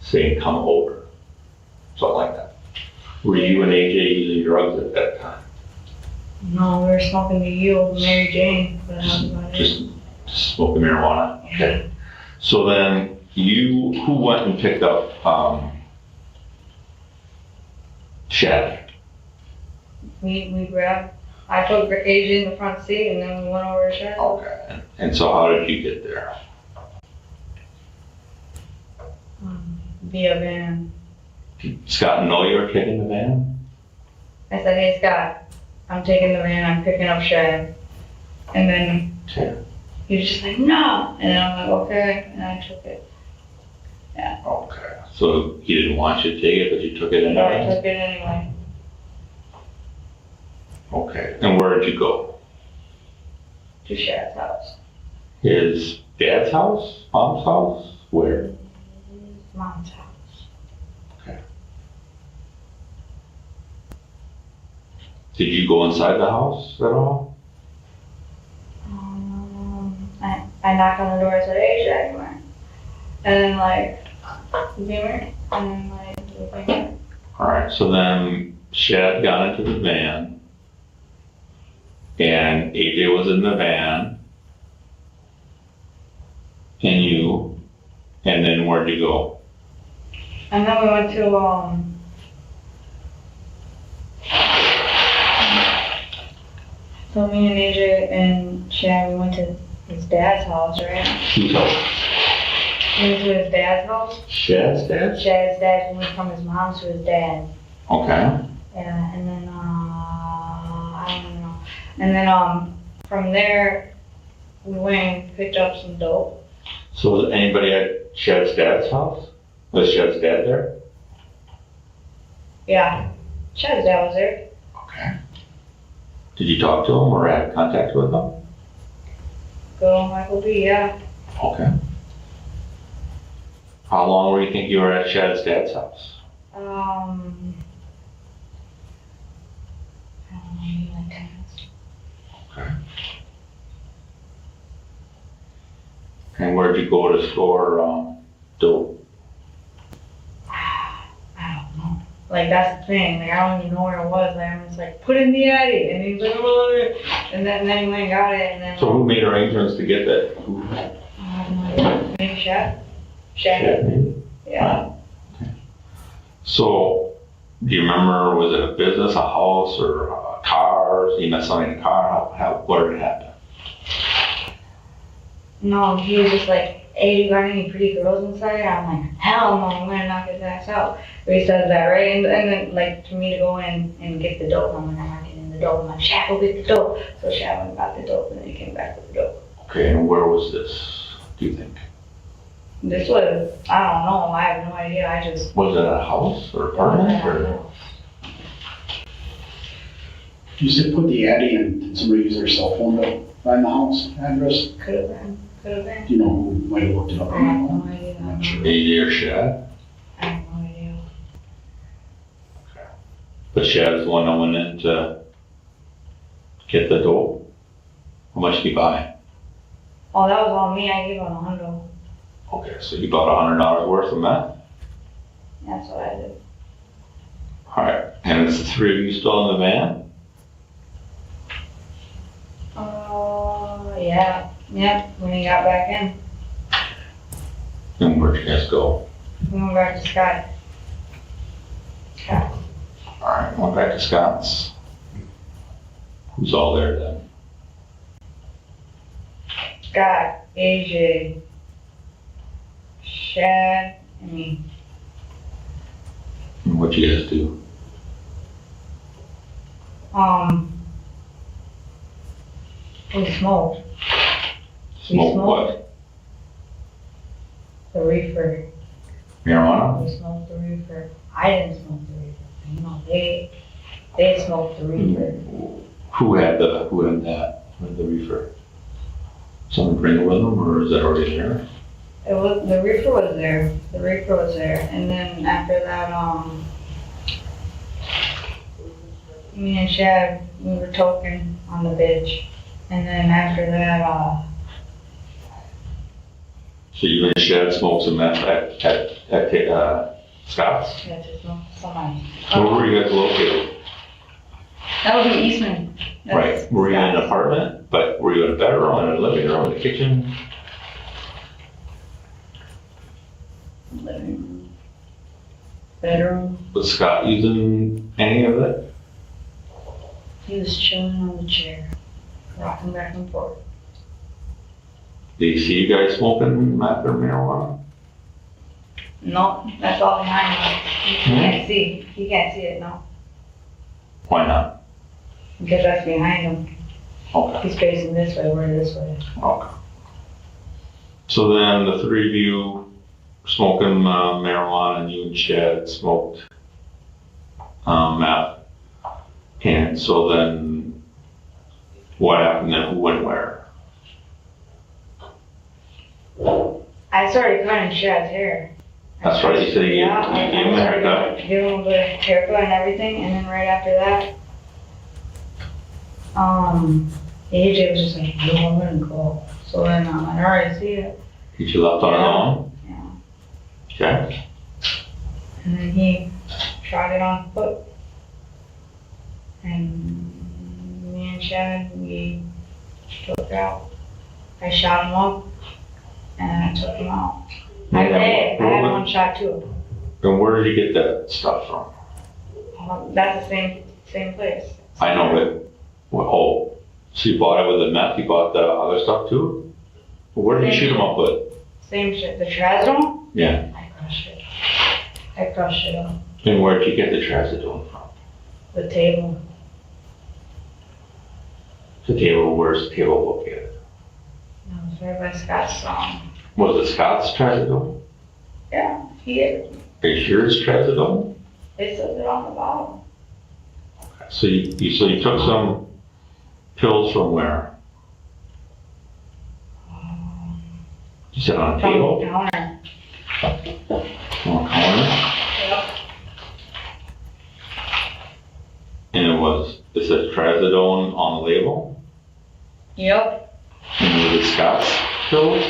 saying come over, something like that. Were you and AJ using drugs at that time? No, we were smoking the U of Mary Jane, but that was about it. Just smoking marijuana? Okay. So then who went and picked up Shad? We grabbed, I took AJ in the front seat and then we went over to Shad. Okay. And so how did you get there? Via van. Did Scott know you were taking the van? I said, hey Scott, I'm taking the van, I'm picking up Shad. And then Okay. he was just like, no. And then I'm like, okay. And I took it. Okay. So he didn't want you to take it, but you took it So I anyway? took it anyway. Okay. And where did you go? To Shad's house. His dad's house? Mom's house? Where? His mom's house. Did you go inside the house at all? I knocked on the door, I said, hey Shad, come here. And then like, he came here. And then like, we went here. All right. So then Shad got into the van, and AJ was in the van, and you, and then where'd you go? And then we went to, so me and AJ and Shad, we went to his dad's house, right? Whose house? We went to his dad's house. Shad's dad? Shad's dad, we went from his mom's to his dad. Okay. Yeah, and then, I don't know. And then, from there, we went and picked up some dope. So was anybody at Shad's dad's house? Was Shad's dad there? Yeah, Shad's dad was there. Okay. Did you talk to him or have contact with him? Go Michael B, yeah. Okay. How long were you think you were at Shad's dad's house? I don't know, maybe like 10 minutes. Okay. And where'd you go to store dope? I don't know. Like, that's the thing, like, I don't even know where it was, like, I'm just like, put in the attic, and he's like, oh, and then he went and got it, and then. So who made arrangements to get that? Maybe Shad? Shad, maybe? Yeah. So, do you remember, was it a business, a house, or a car? You met somebody in a car? What did it happen? No, he was just like, hey, you got any pretty girls inside? I'm like, hell no, I'm gonna knock his ass out. But he says that, right? And then, like, for me to go in and get the dope, I'm like, I'm not getting the dope. I'm like, Shad, go get the dope. So Shad went and got the dope, and then he came back with the dope. Okay, and where was this, do you think? This was, I don't know, I have no idea, I just. Was it a house or apartment or? You said put the Addy in, did somebody use their cell phone to find the house address? Could have been. Do you know who might have looked it up? I have no idea. I'm not sure. AJ or Shad? I have no idea. But Shad's the one that went in to get the dope? How much did he buy? Oh, that was all me, I gave him $100. Okay, so you bought $100 worth of meth? That's what I did. Alright, and it's the three of you still in the van? Yeah. Yep, when he got back in, And where'd you guys go? we went back to Scott. Scott. Alright, went back to Scott's. Who's all there then? Scott, AJ, Shad, and me. And what'd you guys do? We smoked. Smoke what? The reefer. Marijuana? We smoked the reefer. I didn't smoke the reefer. You know, they smoked the reefer. Who had that, with the reefer? Someone bring it with them, or is that already there? It was, the reefer was there. The reefer was there. And then after that, me and Shad, we were talking on the bench. And then after that, So you and Shad smoked some meth at Scott's? yeah, just smoke somebody. Where were you guys located? That was in Eastman. That's Right, were you in an apartment, but were you in a bedroom, in a living room, in a kitchen? living room. Bedroom. Was Scott using any of it? He was chilling on the chair, rocking back and forth. Did he see you guys smoking meth or marijuana? No, that's all behind him. You can't see. You can't see it, no. Why not? Because that's behind him. Okay, He's facing this way, we're this way. okay. So then the three of you smoking marijuana, and you and Shad smoked meth. And so then what happened then? Who went where? I started cutting Shad's hair. That's right, you said you gave him a haircut. Give him the haircut and everything, and then right after that, AJ was just like, no, I'm gonna go. So then I'm like, alright, see ya. Did you left on his own? Yeah. Okay. And then he shot it on foot. And me and Shad, we took out. I shot him up, and I took him out. I had one shot too. And where did you get that stuff from? That's the same place. I know it. Oh, so you bought it with the meth, you bought the other stuff too? Where did you shoot him up with? Same shit. The trazodone? Yeah. I crushed it up. And where did you get the trazodone from? The table. The table, where's the table located? No, it's right by Scott's Was it Scott's trazodone? Yeah, he is. Are you sure it's trazodone? It says it on the bottom. So you took some pills from where? You said on a From table? the counter. On a counter? Yep. And it said trazodone on the label? Yep. And was it Scott's pills?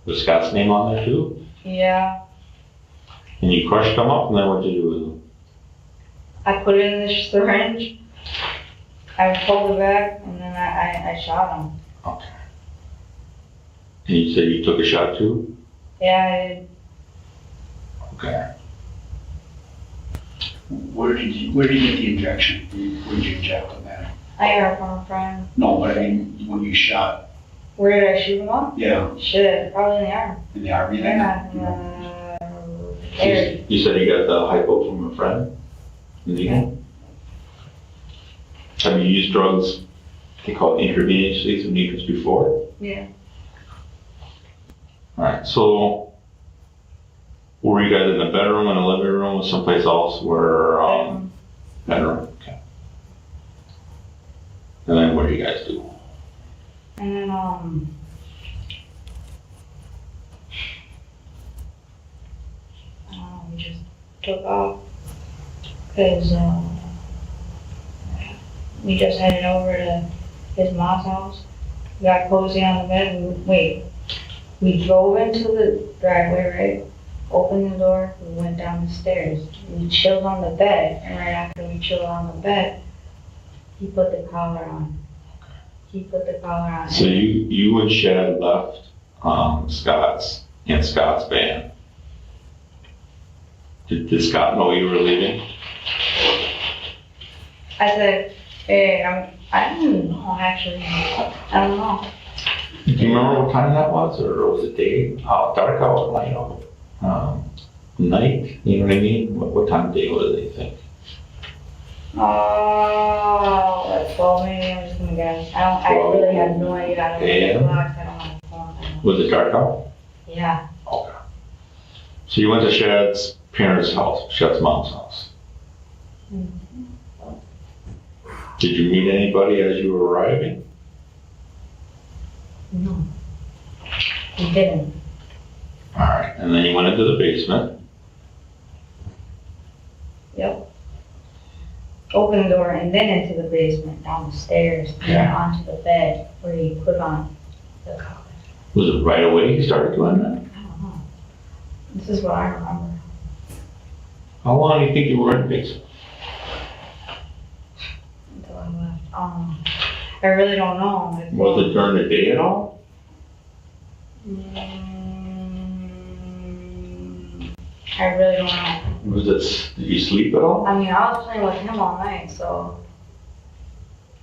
Was Scott's name on there too? Yeah. And you crushed them up, and then what did you do with them? I put it in the syringe, I pulled it back, and then I shot him. Okay. And you said you took a shot too? Yeah, I did. Okay. Where did you get the injection? Where did you inject them at? I got it from a friend. No, but I mean, when you shot, Where did I shoot him up? yeah, Shit, probably in the arm. in the army then? Yeah, there. You said you got the hypo from a friend? Yeah. Have you used drugs, they call it intravenously, through needles before? Yeah. Alright, so were you guys in the bedroom, in the living room, or someplace else where, bedroom? Okay. And then what do you guys do? And then, we just took off, cause, we just headed over to his mom's house. We got cozy on the bed, we drove into the driveway, right? Opened the door, we went down the stairs. We chilled on the bed, and right after we chilled on the bed, he put the collar on. So you and Shad left, Scott's van. Did Scott know you were leaving? I said, hey, I don't know, actually. I don't know. Do you remember what time that was, or was it day, dark out, light out? Night, you know what I mean? What time of day was it, you think? Like 12 maybe, I'm just gonna guess. I really have no idea. I don't know the clocks, I don't know the phone. Was it dark out? Yeah. Okay. So you went to Shad's parents' house, Shad's mom's house. Mm-hmm. Did you meet anybody as you were arriving? No. He didn't. Alright, and then you went into the basement. Yep. Opened the door and then into the basement, down the stairs, and then onto the bed where he put on the collar. Was it right away you started doing that? I don't know. This is what I remember. How long do you think you were in the basement? Until I left. I really don't know. Was it during the day at all? I really don't know. Did you sleep at all? I mean, I was playing with him all night, so.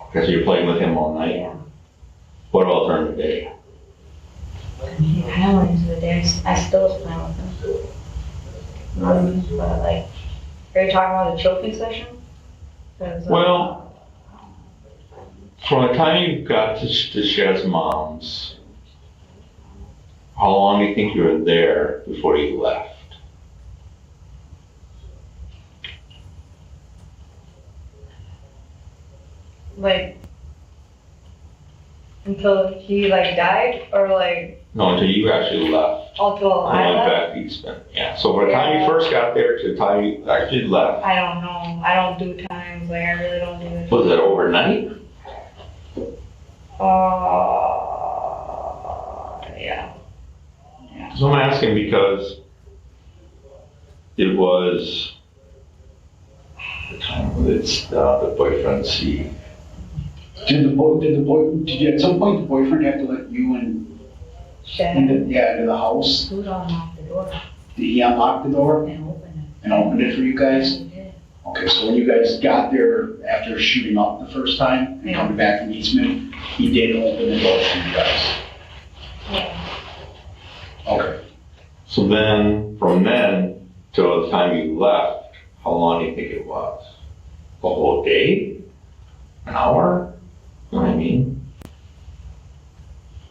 Okay, so you're playing with him all night? Yeah. What about during the day? I kind of went into the day. I still was playing with him. But like, are you talking about the choking session? Well, from the time you got to Shad's mom's, how long do you think you were there before you left? Like, until he like died, or like No, until you actually left. until I And went left? back eastman. Yeah, so by the time you first got there to the time you actually left, I don't know. I don't do times. Like, I really don't do it. was it overnight? Yeah. So I'm asking because it was the time it's the boyfriend see. Did you at some point the boyfriend have to let you Shad. into the house? Who don't unlock the door Did he unlock the door and open and opened it for you it? guys? He did. Okay, so when you guys got there after shooting up the first time and coming back from Eastman, he did open the door for you guys? Yeah. Okay. So then, from then till the time you left, how long do you think it was? A whole day? An hour? You know what I mean?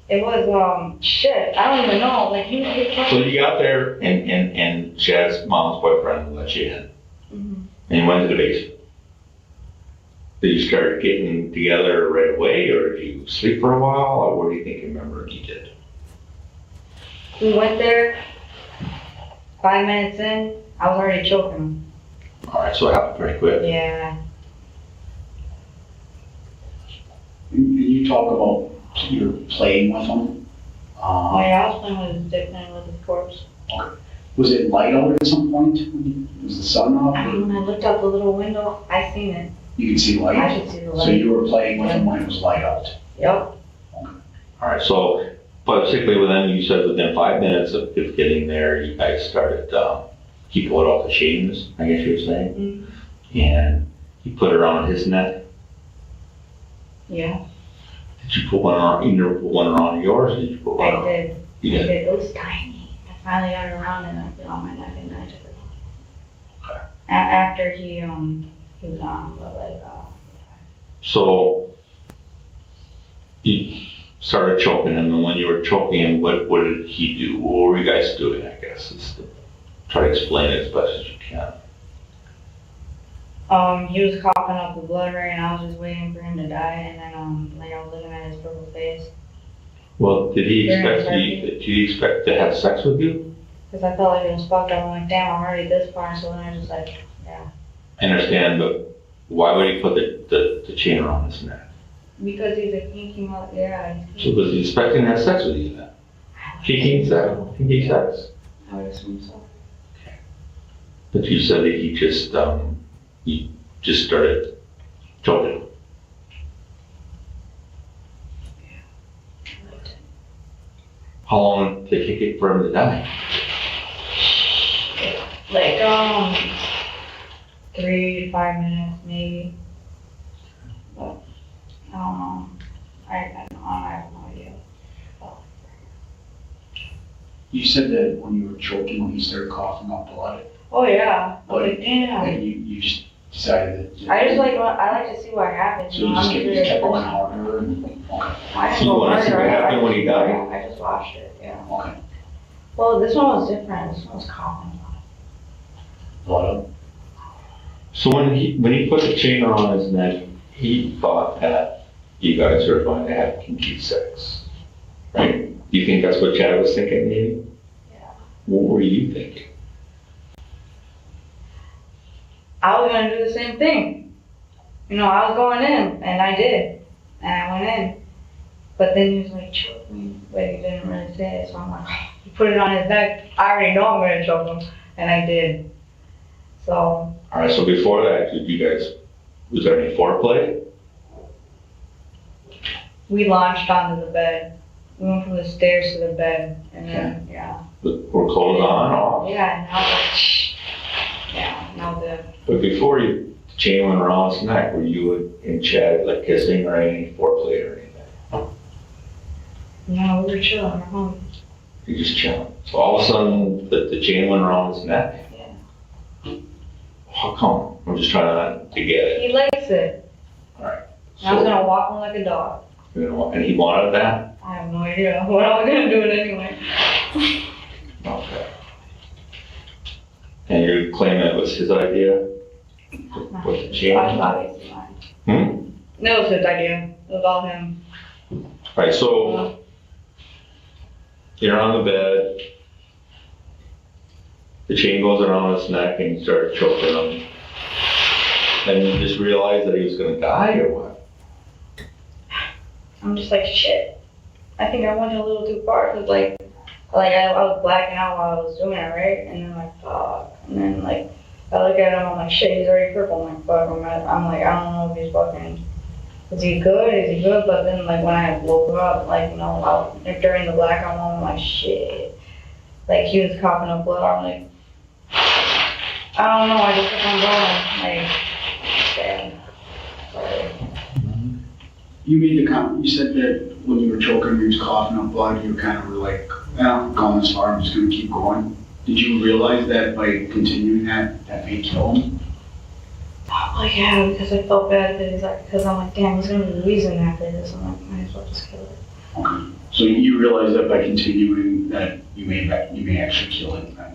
It was, shit, I don't even know, like, he So you got there and Shad's mom's boyfriend let you in. Mhm. And you went to the basement. Did you start getting together right away, or did you sleep for a while, or what do you think you remember you did? We went there, 5 minutes in, I was already choking him. Alright, so it happened pretty quick. Yeah. And you talk about you're playing with him. Oh yeah, I was playing with his dick and with his corpse. Was it light out at some point? Was the sun up? I mean, when I looked out the little window, I seen it. You could see light? I could see the light. So you were playing with him when it was light out? Yep. All right, so basically within, you said within 5 minutes of getting there, you guys started, he pulled off the chains, I guess you were saying? And he put it around his neck. Yeah, Did you put one around, you never put one around yours, or did you put one I around? did. You I did? did. It was tiny. I finally got it around and I put it on my neck and then I took it off. Okay. After he was on, but like, So you started choking him, and when you were choking him, what did he do? What were you guys doing, I guess, is to try to explain it as best as you can. he was coughing up the blood right and I was just waiting for him to die and then, like I was looking at his purple face. Well, did he Very expect did he expect to have sex with you? Cause I felt like it was fucked up. I'm like, damn, I'm already this far. So then I just like, yeah. I understand, but why would he put the chain around his neck? Because he's a kinky mother, yeah. So was he expecting to have sex with you then? Kinky sex? Kinky sex? I would assume so. But you said that he just started choking. How long did it take for him to die? Like, 3 to 5 minutes maybe. But, I don't know. I have no idea. You said that when you were choking, when you started coughing up blood, Oh yeah, I was like, damn. and you just decided that. I like to see what happens. So you just kept going harder and, okay, I didn't You go wanna see harder. what happened when he died? I just watched it, yeah. okay. Well, this one was different. This one was coughing. Blood up? So when he put the chain around his neck, he thought that you guys were going to have kinky sex, right? Do you think that's what Chad was thinking, maybe? Yeah. What were you thinking? I was gonna do the same thing. You know, I was going in, and I did. And I went in. But then he was like, choke me. But he didn't really say it, so I'm like, he put it on his neck. I already know I'm gonna choke him. And I did. So, All right, so before that, was there any foreplay? we launched onto the bed. We went from the stairs to the bed. And then, yeah. Were clothes on, off? Yeah, and I was like, yeah, now the, But before the chain went around his neck, were you and Chad like kissing or any foreplay or anything? no, we were chilling. We're home. You just chilling. So all of a sudden, the chain went around his neck? Yeah. How come? I'm just trying to get it. He likes it. All right. And I was So, gonna walk him like a dog. and he wanted that? I have no idea. What I was gonna do it anyway. Okay. And you're claiming it was his idea? With the chain? Obviously mine. No, it was his idea. It was all him. Right, so you're on the bed, the chain goes around his neck and you start choking him. And you just realized that he was gonna die or what? I'm just like, shit. I think I went a little too far because I was blacking out while I was doing it, right? And then like, fuck. And then like, I look at him, I'm like, shit, he's already purple. I'm like, fuck. I'm like, I don't know if he's fucking, is he good? Is he good? But then like when I woke up, like, you know, during the blackout moment, I'm like, shit. Like he was coughing up blood. I'm like, I don't know. I just kept on going. Like, damn. Sorry. You made the comment, you said that when you were choking, you was coughing up blood, you kind of were like, well, I'm going this far, I'm just gonna keep going. Did you realize that by continuing that may kill him? Oh yeah, because I felt bad because I'm like, damn, he's gonna be wheezing after this. I'm like, might as well just kill it. Okay. So you realize that by continuing that you may actually kill him then?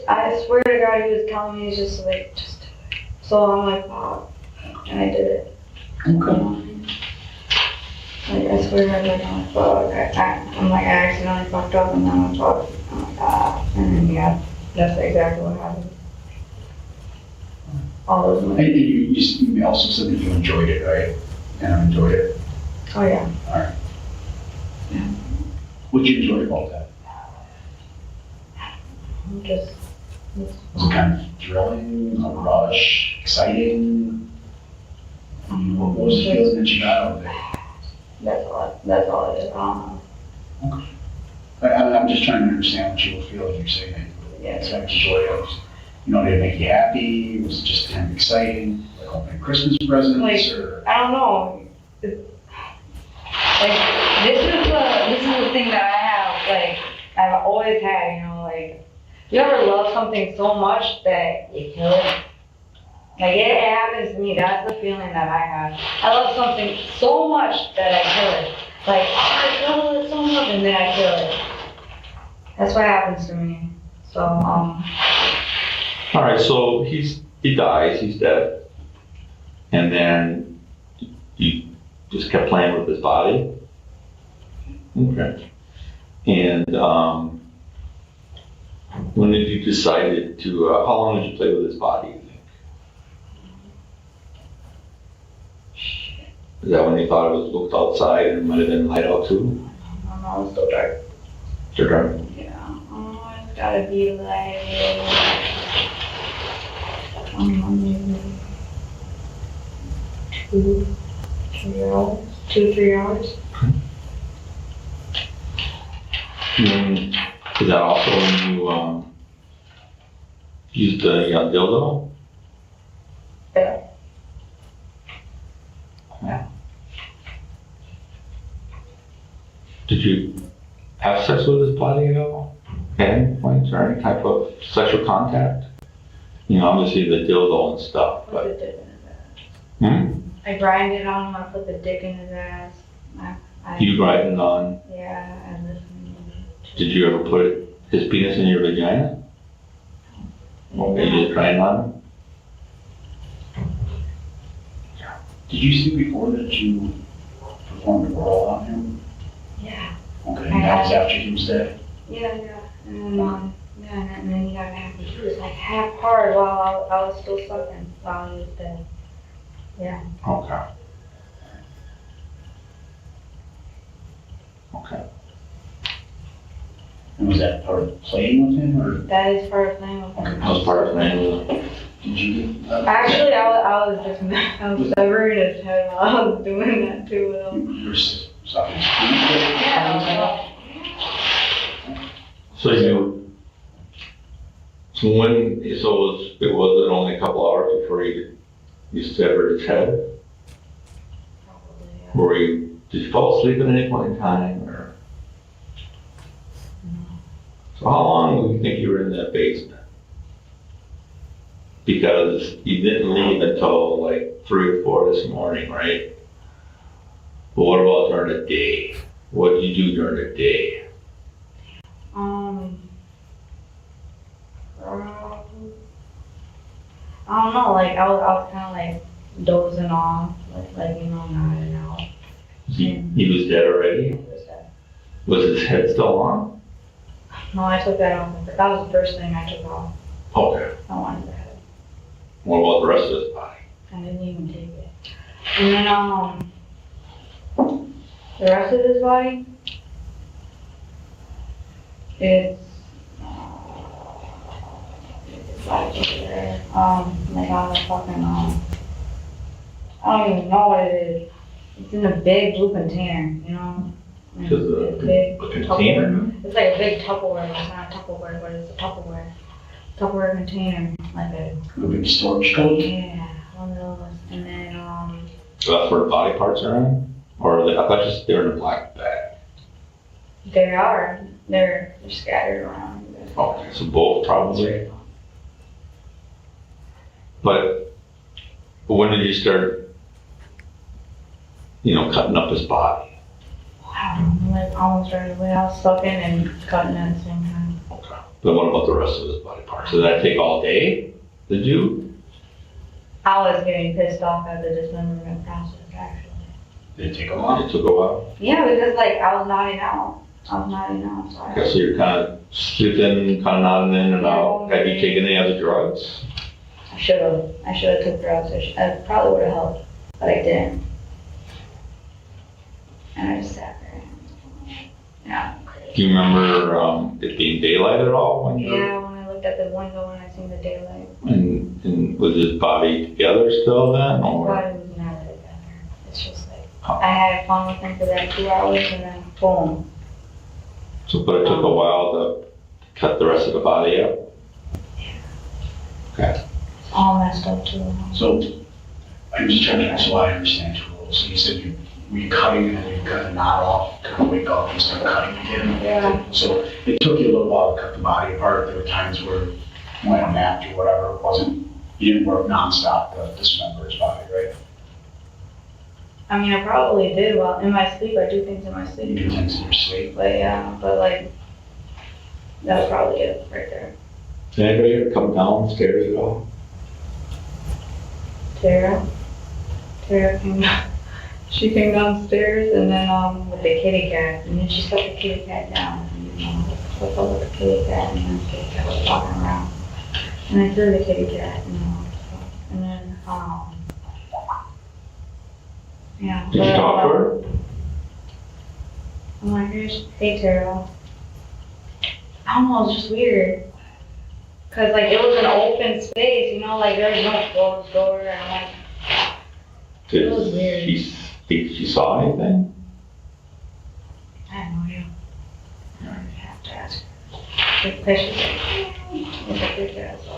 I swear to God, he was telling me, just do it. So I'm like, wow. And I did it. Okay. Like, I swear to God, like, I'm like, fuck. I'm like, I accidentally fucked up and then I'm fucked. I'm like, ah. And then, yeah, that's exactly what happened. All those And moments. you also said that you enjoyed it, right? And I enjoyed it. Oh yeah. All right. What'd you enjoy about that? just. Was it kind of thrilling, a rush, exciting? What was the feeling that you got out of it? That's all it is. I don't know. I'm just trying to understand what you were feeling. You're saying that it's like joy of, did it make you happy? Was it just kind of exciting? Like opening Christmas presents or? I don't know. This is the thing that I have, I've always had, you ever love something so much that you kill it? It happens to me, that's the feeling that I have. I love something so much that I kill it. I love it so much and then I kill it. That's what happens to me. So, All right, so he dies, he's dead. And then you just kept playing with his body? Okay. And when did you decide to, how long did you play with his body, you think? Is that when you thought it was looked outside and it might have been light out too? I don't know, it's still dark. Still dark? Yeah, it's gotta be maybe 2-3 hours. Is that also when you used the dildo? Yeah. Yeah. Did you have sex with his body at all? At any point, or any type of sexual contact? Obviously the dildo and stuff, Put the but. dick in his ass. I grinded on him, I put the dick in his ass. You grinded on? Yeah, I listened. Did you ever put his penis in your vagina? Okay, you just grind on him? Did you see before that you performed oral on him? Yeah. Okay, and that was after he was dead? Yeah. And then he got happy. He was half hard while I was still sucking while he was dead. Yeah. Okay. Okay. And was that part of playing with him, or? That is part of playing with him. That was part of playing. Did you? Actually, I was severing his head while I was doing that too with him. You were sucking his Yeah. It wasn't only a couple hours before you severed his head? Probably, yeah. Did you fall asleep at any point in time, or? So how long do you think you were in that basement? Because you didn't leave until 3 or 4 this morning, right? But what about during the day? What did you do during the day? I don't know, I was kind of dozing off, nodding out. He was dead already? He was dead. Was his head still on? No, I took that off. That was the first thing I took off. Okay. I wanted the head. What about the rest of his body? I didn't even take it. And then, the rest of his body, it's like over there. I don't even know what it is. It's in a big blue container, Just It's a big container? Tupperware. It's like a big Tupperware. It's not a Tupperware, but it's a Tupperware container, A big storage code? yeah, one of those. And then So that's where the body parts are in? Or I thought just they were in a black bag? they're scattered around. Okay, so both probably. But when did you start, cutting up his body? I don't know, almost right away. I was sucking and cutting at the same time. Okay. Then what about the rest of his body parts? Did that take all day? Did you? I was getting pissed off at the dismemberment process, actually. Did it take a while? It took a while. Yeah, because I was nodding out. So I Okay, so you're kind of sleeping, kind of nodding in and out. Have you taken any other drugs? I should have took drugs. I probably would have helped, but I didn't. And I just sat there. Yeah. Do you remember it being daylight at all when you were? Yeah, when I looked at the window and I seen the daylight. And was his body together still then, My or? body was never together. It's just like, I had fun with him for that 2 hours and then boom. So, but it took a while to cut the rest of the body up? Okay. All messed up too. So, I'm just trying to, so I understand two rules. So you said were you cutting and then you cut a knot off, kind of wake up and start cutting again? Yeah. So it took you a little while to cut the body apart. There were times where you went on napped or whatever, you didn't work nonstop to dismember his body, right? I mean, I probably did while in my sleep. I do things in my You sleep. do things in your sleep. But yeah, but like, that's probably it right there. Did anybody ever come downstairs at all? Tara came down. She came downstairs and then with the kitty cat, and then she set the kitty cat down. And flip over the kitty cat, and then the kitty cat was walking around. And I threw the kitty cat, and then yeah. Did you talk to her? I'm like, hey Tara. I don't know, it's just weird. Cause like it was an open space, you know, like there's no closed door, and I'm like, Did It was weird. she think she saw anything? I have no idea. I don't even have to ask her. The pictures, with the picture, so.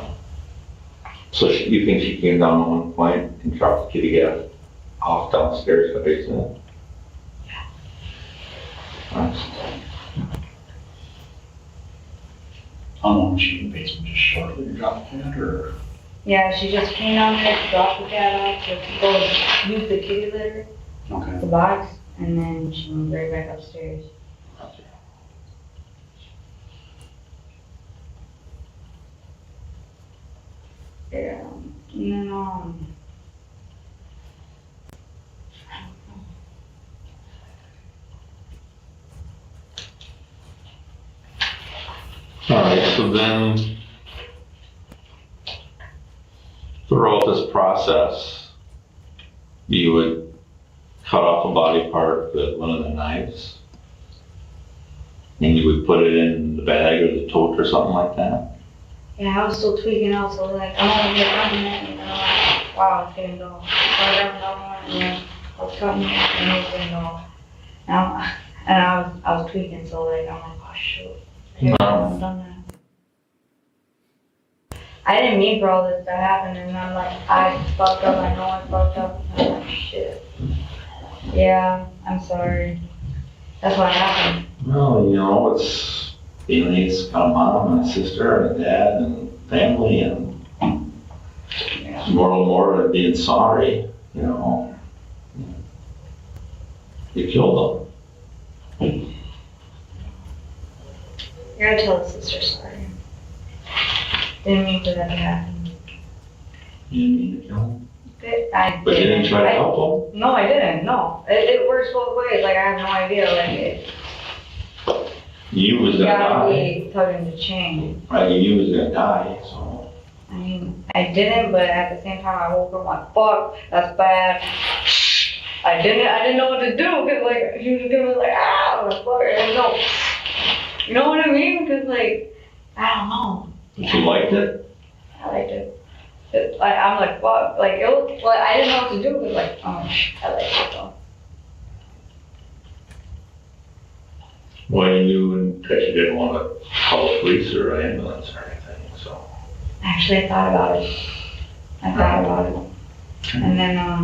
So you think she came down at one point and dropped the kitty cat off downstairs in the basement? Nice. How long was she in the basement? Just shortly to drop the cat, or? Yeah, she just came down there to drop the cat off, to go use the kitty litter, Okay. the box, and then she moved right back upstairs. Yeah, and then, Alright, so then throughout this process, you would cut off a body part with one of the knives, and you would put it in the bag or the tote or something like that? yeah, I was still tweaking out, so like, I'm gonna get cutting it, and then I'm like, wow, it's getting dull. So I grabbed another one, and then I was cutting it, and it was getting dull. And I was tweaking, so like, I'm like, oh shoot, I haven't done that. I didn't mean for all this to happen, and I'm like, I fucked up, I know I fucked up, and I'm like, shit. Yeah, I'm sorry. That's what happened. Well, you know, it's feelings, got a mom and a sister and a dad and family, and Yeah. more and more of being sorry, you know. You killed them. You gotta tell the sister sorry. Didn't mean for that to happen. You didn't mean to kill them? I But you didn't try to help them? No, I didn't, no. It works both ways, like I have no idea, like it You was gonna gotta die, be tugging the chain. right? You was gonna die, so. I mean, I didn't, but at the same time I woke up like, fuck, that's bad. I didn't know what to do, cause like, he was gonna be like, ah, like, fuck, I didn't know. You know what I mean? Cause like, I don't know. You liked it? I liked it. I'm like, fuck, like, it was, like, I didn't know what to do, but like, I liked it though. Well, you knew that you didn't want to call the police or ambulance or anything, so. Actually, I thought about it. And then, I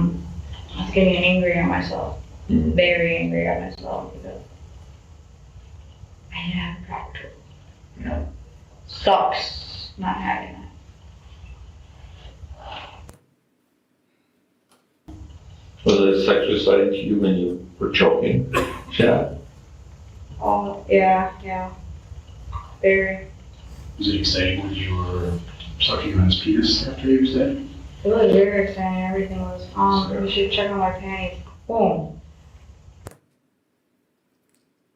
was getting angry at myself, Mhm. very angry at myself, because I didn't have a proper tool. Yeah. Sucks not having it. Was it sexually exciting to you when you were choking, Shad? Oh, yeah. Very. Was it exciting when you were sucking on his penis after he was dead? It was very exciting. Everything was, you should check on my panties. Boom.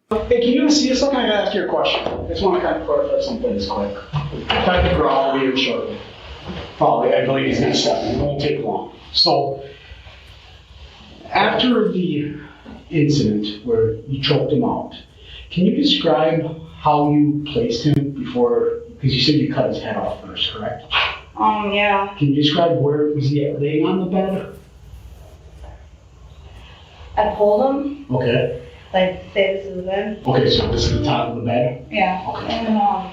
Hey, can you see a second? I gotta ask you a question. I just want to kind of clarify something this quick. Type of growl will be here shortly. Probably, I believe he's gonna step in. It won't take long. So, after the incident where you choked him out, can you describe how you placed him before because you said you cut his head off first, correct? Yeah. Can you describe where was he laying on the bed? I pulled him, Okay. like, say this is the bed. Okay, so this is the top of the bed? Yeah. Okay. And then,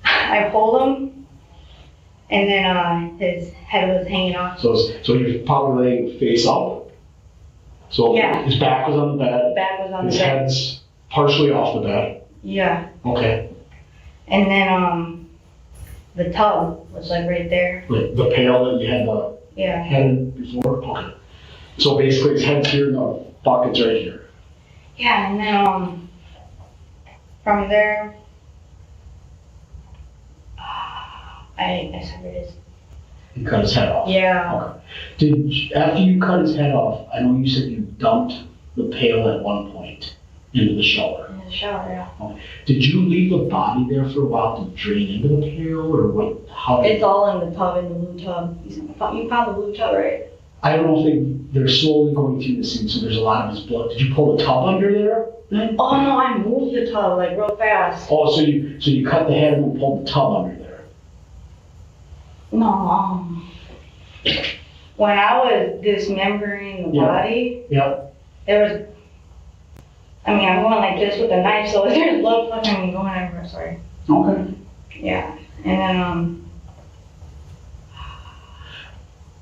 I pulled him, and then, his head was hanging off. So he was probably laying face up? So Yeah. his back was on the The bed, back was on the his bed. head's partially off the bed? Yeah. Okay. And then, the tub was like right there. Like the pail that you had the Yeah. head in before? Okay. So basically his head's here and the bucket's right here? Yeah, and then, from there, I severed his, You cut his head off? yeah. Okay. After you cut his head off, I know you said you dumped the pail at one point into the shower. In the shower, yeah. Did you leave the body there for a while to drain into the pail, or what? How? It's all in the tub, in the blue tub. You found the blue tub, right? I don't know if they're slowly going through the scene, so there's a lot of his blood. Did you pull the tub under there then? Oh no, I moved the tub like real fast. Oh, so you cut the head and then pulled the tub under there. No, when I was dismembering the Yeah. body, Yep. there was, I'm going like this with a knife, so there's blood fucking going everywhere, sorry. Okay. Yeah, and then,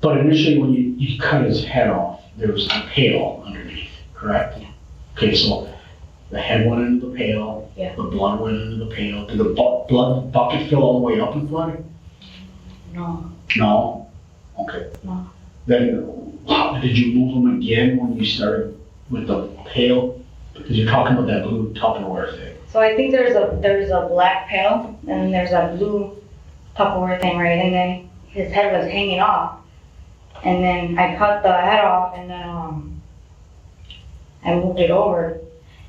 But initially, when you cut his head off, there was a pail underneath, correct? Yeah. Okay, so the head went into the pail. Yeah. The blood went into the pail. Did the blood bucket fill all the way up with blood? no, No? Okay. No. Then, did you move them again when you started with the pail? Because you're talking about that blue Tupperware thing. so I think there's a black pail, and then there's a blue Tupperware thing, right, and then his head was hanging off. And then I cut the head off, and then, I moved it over,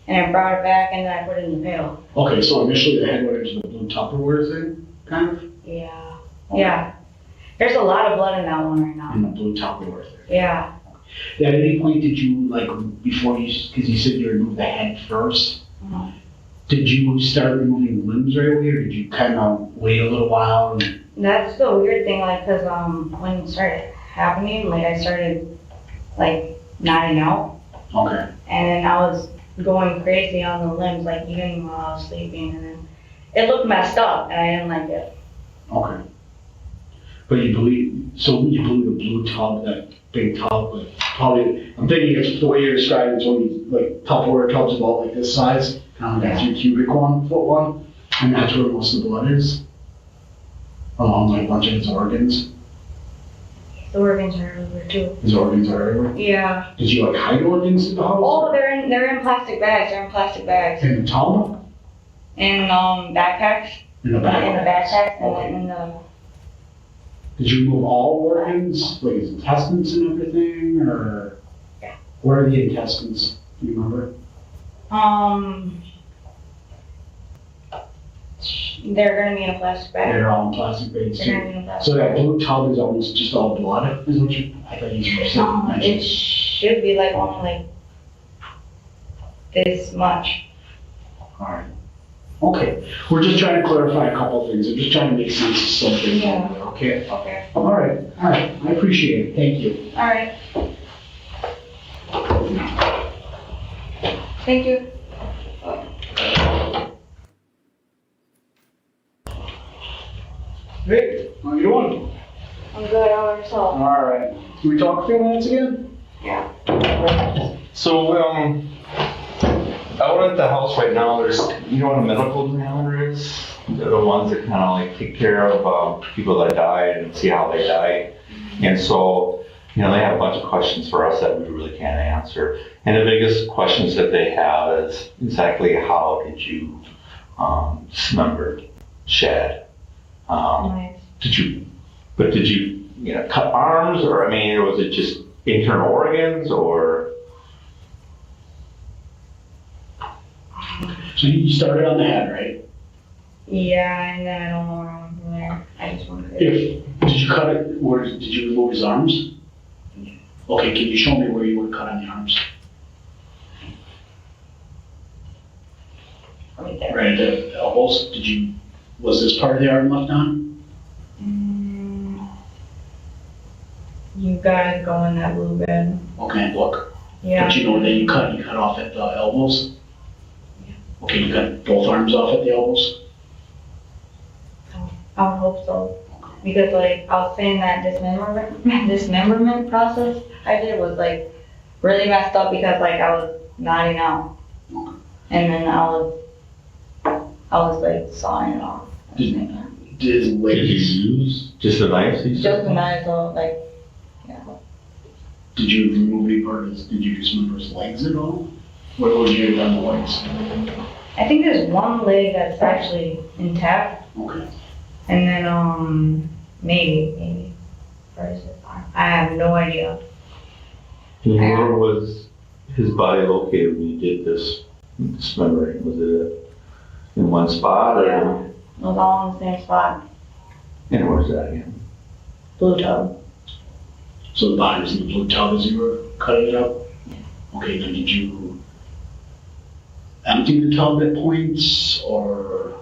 and I brought it back, and then I put it in the pail. Okay, so initially the head went into the blue Tupperware thing, kind of? Yeah. Yeah. There's a lot of blood in that one right now. In the blue Tupperware thing. Yeah. At any point did you, like, before you, because you said you removed the head first, Mhm. did you start removing limbs right away, or did you kind of wait a little while? And, That's the weird thing, like, cause, when it started happening, like, I started, like, nodding out. okay, And then I was going crazy on the limbs, like, even while I was sleeping, and then it looked messed up, and I didn't like it. okay. But you believe the blue tub, that big tub, like, probably, I'm thinking it's the way you're describing, it's one of these, like, Tupperware tubs about like this size, kind of like a 3 cubic 1 foot one, and that's where most of the blood is, along like a bunch of his organs. The organs are everywhere, too. His organs are everywhere. Yeah. Did you like hide organs in the house? Oh, they're in plastic bags, In the tub? In, backpacks, In the in the back? backpacks, and then in the, Did you remove all organs, like his intestines and everything, or? Yeah. Where are the intestines? Do you remember? they're gonna be in a plastic bag. They're all in plastic bags They're gonna too. be in a plastic So that bag. blue tub is almost just all blood, is what you, I thought you were saying. It should be like only like this much. Alright. Okay, we're just trying to clarify a couple of things. I'm just trying to make sense of something. Yeah. Okay? Okay. Alright, I appreciate it. Thank you. All right. Thank you. Hey, how you doing? I'm good. How about yourself? Alright. Can we talk a few minutes again? Yeah. So, out at the house right now, there's, you know what a medical examiner is? They're the ones that kind of like take care of people that died and see how they died. And so, you know, they have a bunch of questions for us that we really can't answer. And the biggest questions that they have is exactly how did you dismember Shad? Nice. Did you cut arms, or I mean, was it just internal organs, or? So you started on the head, right? Yeah, and then I don't know where I went from there. I just wanted to. Did you cut it, or did you remove his arms? Okay, can you show me where you would cut on the arms? Right there. Right at the elbows, did you Was this part of the arm left on? You gotta go in that blue bed. Okay, look. Yeah. But you know that you cut off at the elbows? Okay, you cut both arms off at the elbows? I would hope so. Because like, I was saying that dismemberment process I did was like really messed up because like I was nodding out. And then I was like sawing it off. Did Did you ladies, use just a knife? You said? Just the knife, so like, yeah. did you remove any part of his, did you dismember his legs at all? What would you have done the legs? I think there's one leg that's actually intact. Okay. And then, maybe. Where is it? I have no idea. And where was his body located when you did this dismembering? Was it in one spot or? Yeah. It was all in the same spot. And where's that again? Blue tub. So the body was in the blue tub as you were cutting it up? Okay, then did you empty the tub at points, or,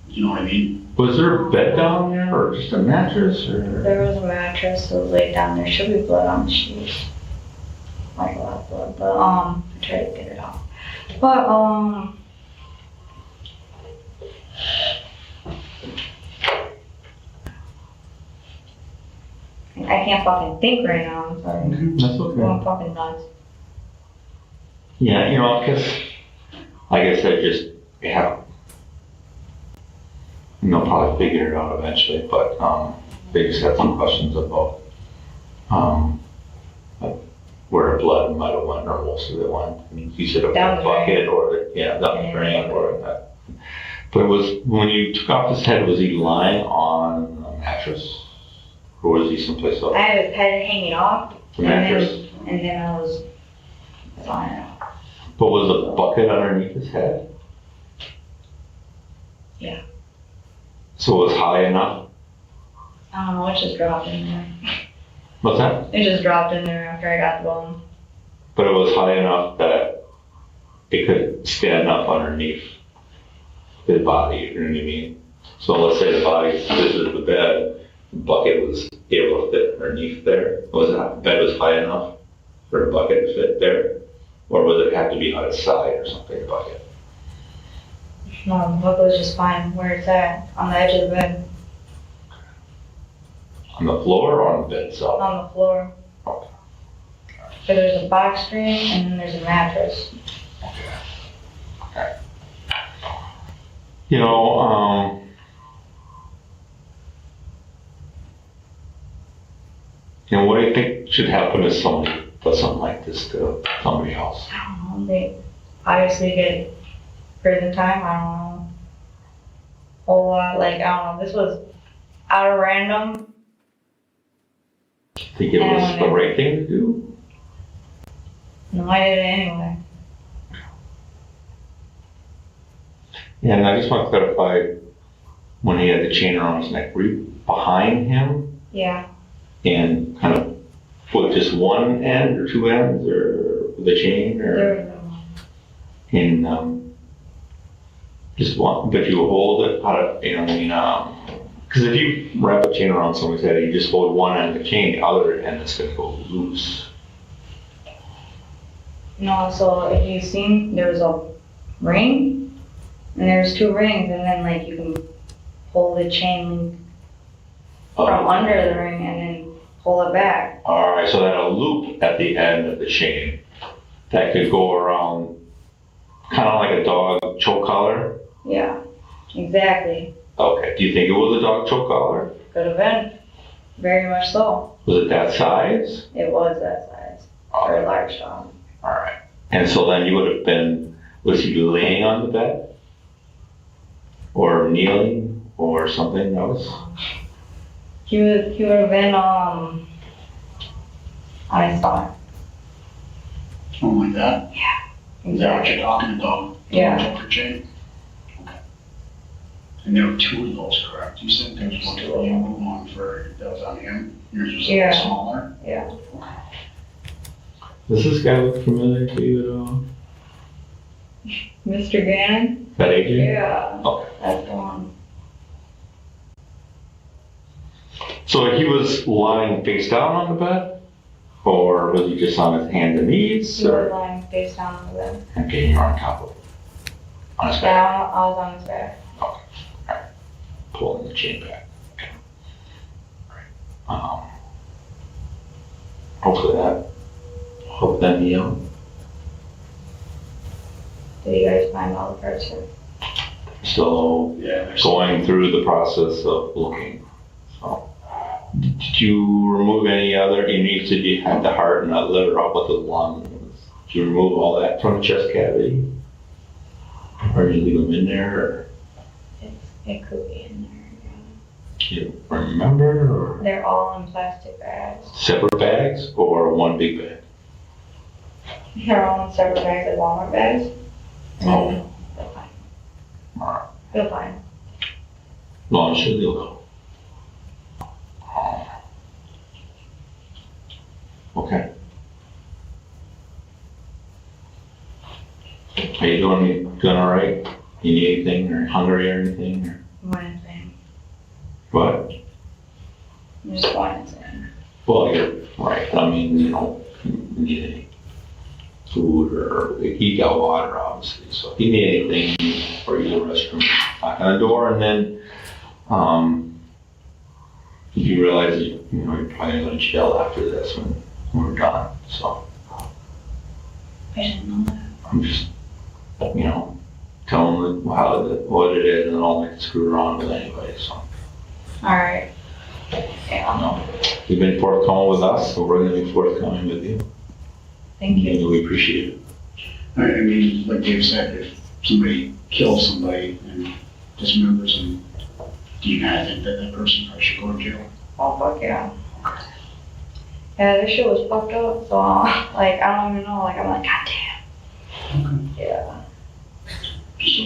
you know what I mean? Was there a bed down there or just a mattress or? There was a mattress that was laid down. There should be blood on the sheets. Like a lot of blood, but, I tried to get it off. But, I can't fucking think right now, I'm sorry. That's okay. I'm fucking nuts. Yeah, you know, because, like I said, just, yeah. And they'll probably figure it out eventually, but, they just had some questions about, like where the blood might have went or most of it went. I mean, you said a Down the bucket or, down the drain or that. But it was, when you took off his head, was he lying on a mattress? Or was he someplace else? I had his head hanging off, The mattress? and then I was flying out. But was the bucket underneath his head? Yeah. So it was high enough? I don't know, it just dropped in there. What's that? It just dropped in there after I got the bone. But it was high enough that it could stand up underneath his body, you know what I mean? So let's say the body visited the bed, the bucket was able to fit underneath there. Was that bed was high enough for the bucket to fit there? Or would it have to be on its side or something, the bucket? No, the bucket was just fine where it's at, on the edge of the bed, On the floor or on the bed itself? on the floor. Okay. So there's a box spring and then there's a mattress. Okay. You know, what do you think should happen if somebody does something like this to somebody else? I don't know, they obviously get prison time, I don't know. Whole lot, like, I don't know, this was out of random. Think it was the right thing to do? No, I did it anyway. Yeah, and I just want to clarify, when he had the chain around his neck, were you behind him Yeah, and kind of put just one end or two ends or the chain there or was no. in just one, but you hold it out of, you know what I mean? Because if you wrap a chain around somebody's head, you just hold one end of the chain, the other end is going to go loose. No, so if you've seen, there was a ring, and there's two rings, and then like you can pull the chain link from under the ring and then pull it back. All right, so then a loop at the end of the chain that could go around, kind of like a dog choke collar. Yeah, exactly. Okay, do you think it was a dog choke collar? Could have been. Very much so. Was it that size? It was that size. For a large dog. All right. And so then you would have been, was he laying on the bed? Or kneeling or something else? He would have been on his stomach. Something like that? Yeah. Is that what you're talking about? Yeah. Choker chain? Okay. And there were two of those, correct? You said there was one for you, one for, that was on him? Yours was a Yeah. little smaller? Yeah. Does this guy look familiar to you at all? Mr. Gannon? That AJ? Yeah. Okay. That's the one. So he was lying face down on the bed? Or was he just on his hands and knees? He was Or? lying face down on the bed. Okay, you're on top of him. On his back? Yeah, I was on his back. Okay, alright. Pulling the chain back. Okay. Alright. Hope that healed. Did you guys find all the parts here? Still Yeah. going through the process of looking. So, did you remove any other? You said you had the heart and the liver up with the lungs. Did you remove all that from the chest cavity, or did you leave them in there? Or It could be in there, yeah. do you remember? Or They're all in plastic bags. separate bags or one big bag? They're all in separate bags, like Walmart bags. Oh. They're fine. All right. They're fine. Long as they'll go. Okay. Are you doing all right? You need anything, or hungry or anything? Or One thing. what? Just one thing. Well, you're right. I mean, you don't need any food or you got water, obviously. So if you need anything or you go to the restroom, knock on the door, and then you realize you're probably going to jail after this when we're done. So I didn't know that. I'm just, telling them what it is, and I don't like to screw around with anybody. So Alright. Yeah. you've been forthcoming with us, so we're going to be forthcoming with you. Thank you. And we appreciate it. I mean, like Dave said, if somebody kills somebody and dismembers them, do you kind of think that that person probably should go to jail? Oh, fuck yeah. Yeah, this shit was fucked up, so, I don't even know, I'm like, god damn. Yeah. Just so,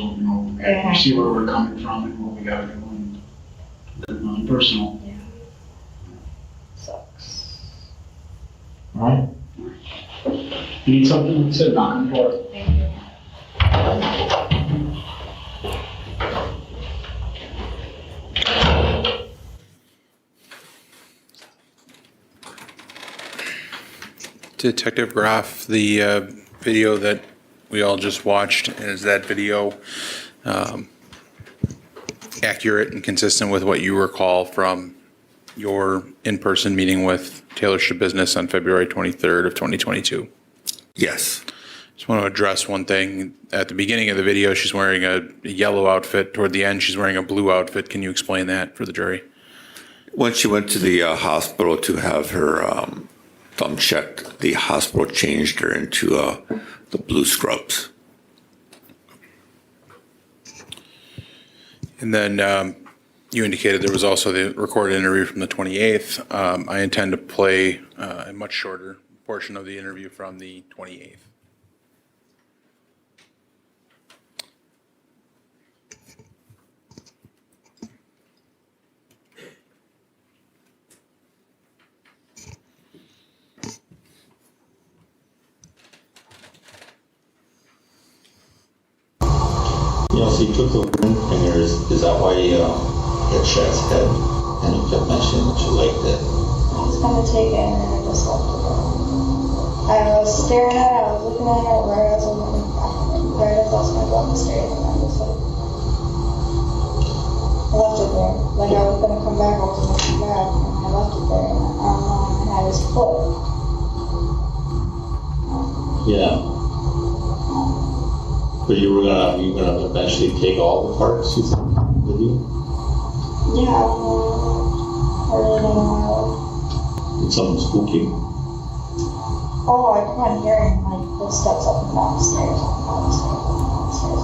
Yeah. we see where we're coming from and what we gotta do, and nothing personal. Yeah. Sucks. All right. You need something? Like I said, knock on the door. Thank you. Detective Groff, the video that we all just watched, is that video accurate and consistent with what you recall from your in-person meeting with Taylor Shabusiness on February 23rd of 2022? Yes. Just want to address one thing. At the beginning of the video, she's wearing a yellow outfit. Toward the end, she's wearing a blue outfit. Can you explain that for the jury? When she went to the hospital to have her thumb checked, the hospital changed her into the blue scrubs. And then you indicated there was also the recorded interview from the 28th. I intend to play a much shorter portion of the interview from the 28th. So you took the ring fingers, is that why you hit Shad's head? And you kept mentioning that you liked it. I was gonna take it and then I just left it there. I was staring at it, I was looking at it right as I was gonna go up the stairs and I just I left it there. I was gonna come back, I was gonna come back, and I left it there and I don't know, I had his foot. Yeah. But you were gonna eventually take all the parts, you think, with you? Yeah, I really don't know. Did something spooky? Oh, I kept on hearing footsteps up and down the stairs, up and down the stairs, up and down the stairs.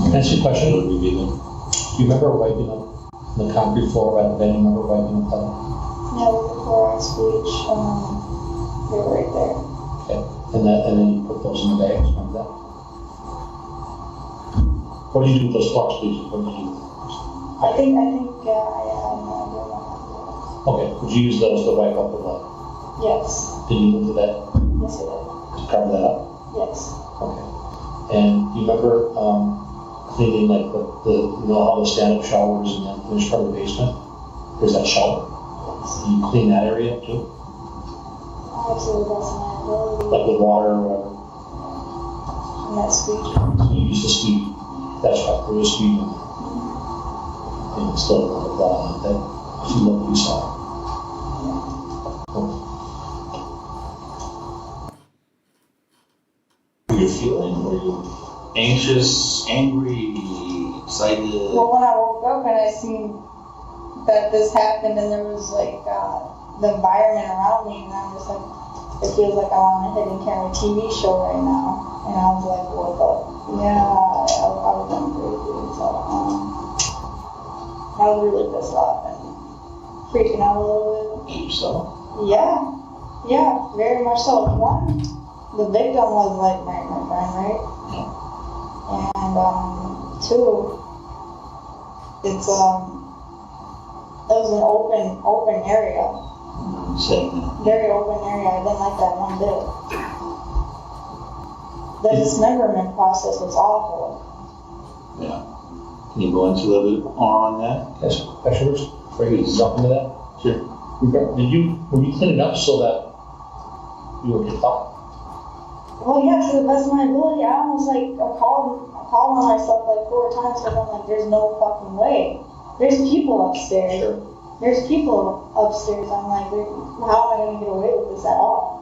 Can I ask you a question? What would be then? Do you remember wiping up the concrete floor by the bed? Do you remember wiping up that? Yeah, before I speech, they were right there. Okay. And then you put those in the bags, remember that? What do you do with those clocks, please? What do you do? I think, yeah, I have no idea what happened. Okay, would you use those to wipe up the blood? Yes, Did you move to that, yes it did, to cover that up? yes. Okay. And you remember, cleaning like the how the stand-up showers and that finished part of the basement? There's that shelter. Do you clean that area up too? Absolutely, that's my ability. Like with water or whatever? And that sweet. So you used to sweep, that's right, there was sweeping. And it's still that few that you saw. Were you feeling? Were you anxious, angry, excited? Well, when I woke up and I seen that this happened and there was like the environment around me, and I was like, it feels like I'm on a hidden camera TV show right now. And I was like, what the? Yeah, I was going crazy. So I was really pissed off and freaking out a little bit. Hate yourself? Yeah, very much so. One, the victim was like my friend, right? Yeah. And two, it's it was an open area. Saying that. Very open area. I didn't like that one bit. The dismemberment process was awful. Yeah. Can you go into a little bit more on that? Yes, questions? Before you jump into that? Sure. Were you cleaning up so that you would get caught? Well, yeah, to the best of my ability, I almost like called on myself like 4 times because I'm like, there's no fucking way. There's people upstairs. Sure. There's people upstairs. I'm like, how am I going to get away with this at all?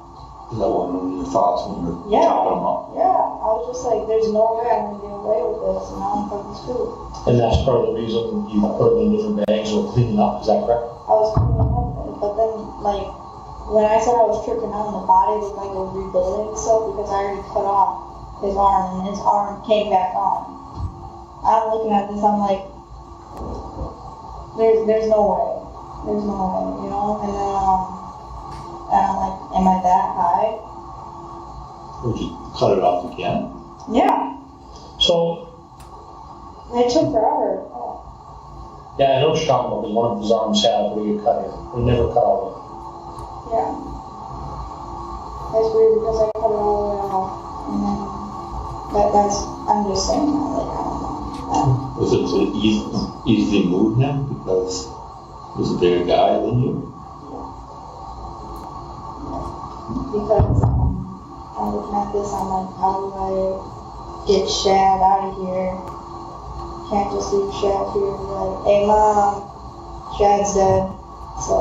Is that one of your thoughts when you were Yeah. chopping them up? Yeah, I was just like, there's no way I'm going to get away with this, and now I'm fucking screwed. And that's part of the reason you put them in different bags or cleaning up, is that correct? I was cleaning up, but then, like, when I said I was tripping out, the body looked like it was rebuilding itself because I already cut off his arm, and his arm came back on. I'm looking at this, I'm like, there's no way. There's no way, you know? And then, and I'm like, am I that high? Would you cut it off again? Yeah. So, It took forever. yeah, I know what you're talking about, because one of his arms had where you cut it. We never cut all of it. Yeah. That's weird because I cut it all the way off. And then, that's, I'm just saying that, like, I don't know. Was it to easily move him because he was a bigger guy than you? Because I'm looking at this, I'm like, how do I get Shad out of here? Can't just leave Shad here and be like, hey mom, Shad's dead. So,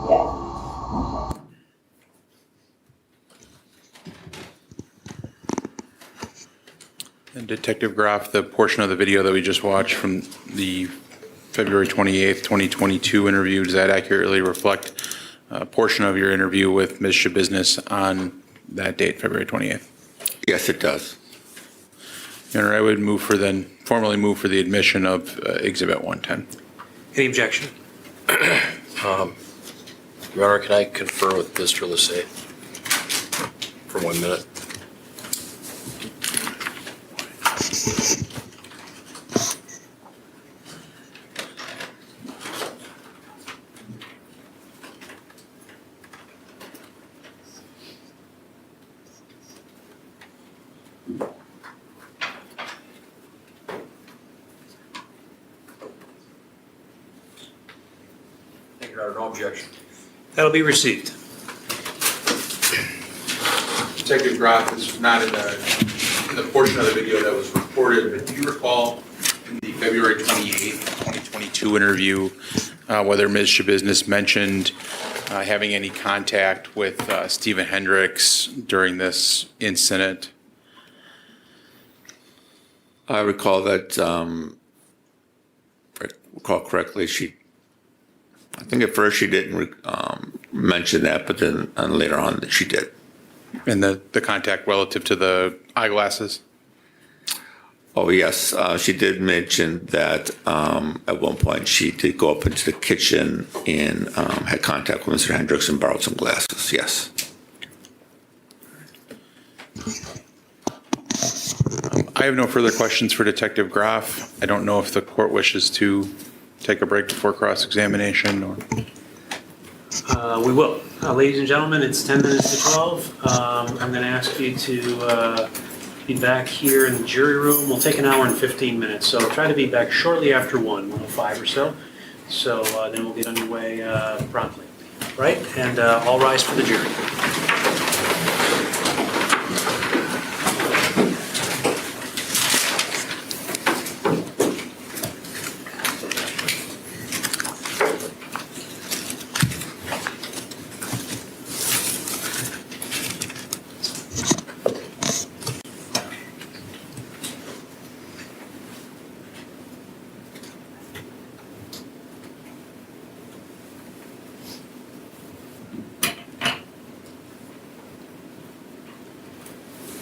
yeah. And Detective Groff, the portion of the video that we just watched from the February 28th, 2022 interview, does that accurately reflect a portion of your interview with Ms. Shabusiness on that date, February 28th? Yes, it does. Your Honor, I would formally move for the admission of Exhibit 110. Any objection? Your Honor, can I confer with Mr. Lassay for 1 minute? Thank you, Your Honor. No objection. That'll be received. Detective Groff, this is not in the portion of the video that was recorded, but do you recall in the February 28th, 2022 interview whether Ms. Shabusiness mentioned having any contact with Stephen Hendricks during this incident? I recall that, if I recall correctly, I think at first she didn't mention that, but then later on that she did. And the contact relative to the eyeglasses? Oh, yes. She did mention that at one point she did go up into the kitchen and had contact with Mr. Hendricks and borrowed some glasses, yes. I have no further questions for Detective Groff. I don't know if the court wishes to take a break before cross-examination or... We will. Ladies and gentlemen, it's 10 minutes to 12. I'm going to ask you to Be back here in the jury room. We'll take an hour and 15 minutes, so try to be back shortly after 1:05 or so. So then we'll get underway promptly. Right? And all rise for the jury.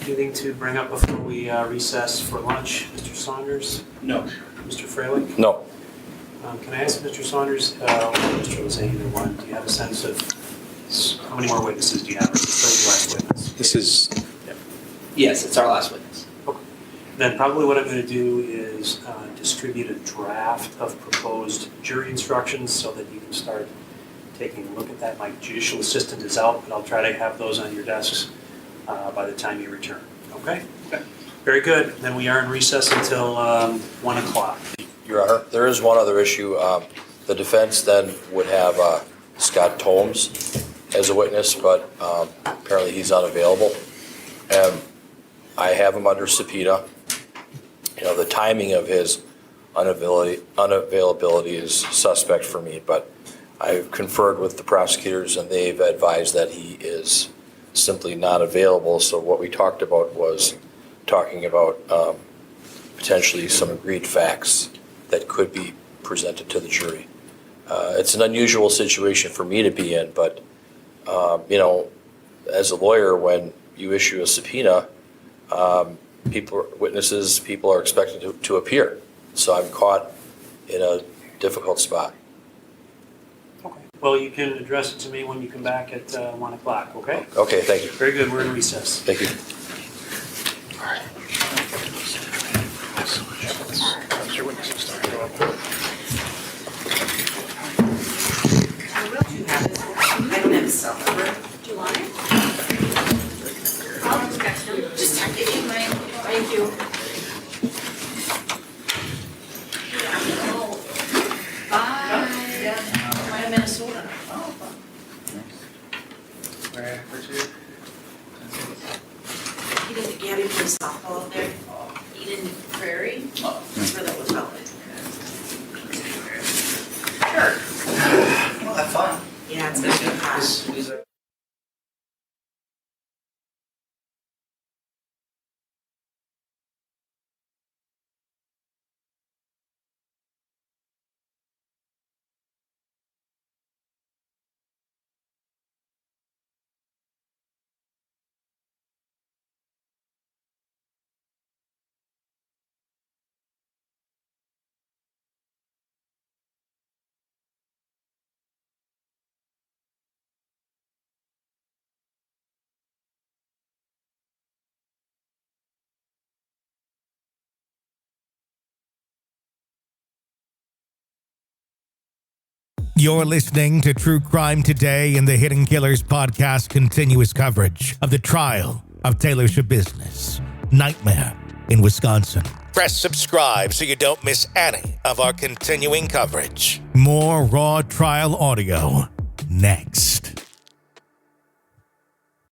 Anything to bring up before we recess for lunch, Mr. Saunders? No. Mr. Fraley? No. Can I ask Mr. Saunders, or Mr. Lozay, either one, do you have a sense of how many more witnesses do you have? Or is this the last witness? This is, Yes, it's our last witness. Then probably what I'm going to do is distribute a draft of proposed jury instructions so that you can start taking a look at that. My judicial assistant is out, but I'll try to have those on your desks by the time you return. Okay? Okay. Very good. Then we are in recess until 1 o'clock. Your Honor, there is one other issue. The defense then would have Scott Tomes as a witness, but apparently he's unavailable. I have him under subpoena. You know, the timing of his unavailability is suspect for me, but I've conferred with the prosecutors and they've advised that he is simply not available. So what we talked about was talking about potentially some agreed facts that could be presented to the jury. It's an unusual situation for me to be in, but you know, as a lawyer, when you issue a subpoena, people are expected to appear. So I'm caught in a difficult spot. Okay. Well, you can address it to me when you come back at 1 o'clock, okay? Okay, thank you. Very good. We're in recess. Thank you. I don't have a cell number. Do you want it? I'll just text him. Just text it in, right? Thank you. Bye. I'm in Minnesota. He didn't get him for softball out there. Eden Prairie. That's where that was held. Sure. Well, have fun. Yeah, it's gonna be hot. You're listening to True Crime Today in the Hidden Killers podcast continuous coverage of the trial of Taylor Shabusiness, Nightmare in Wisconsin. Press subscribe so you don't miss any of our continuing coverage. More raw trial audio next.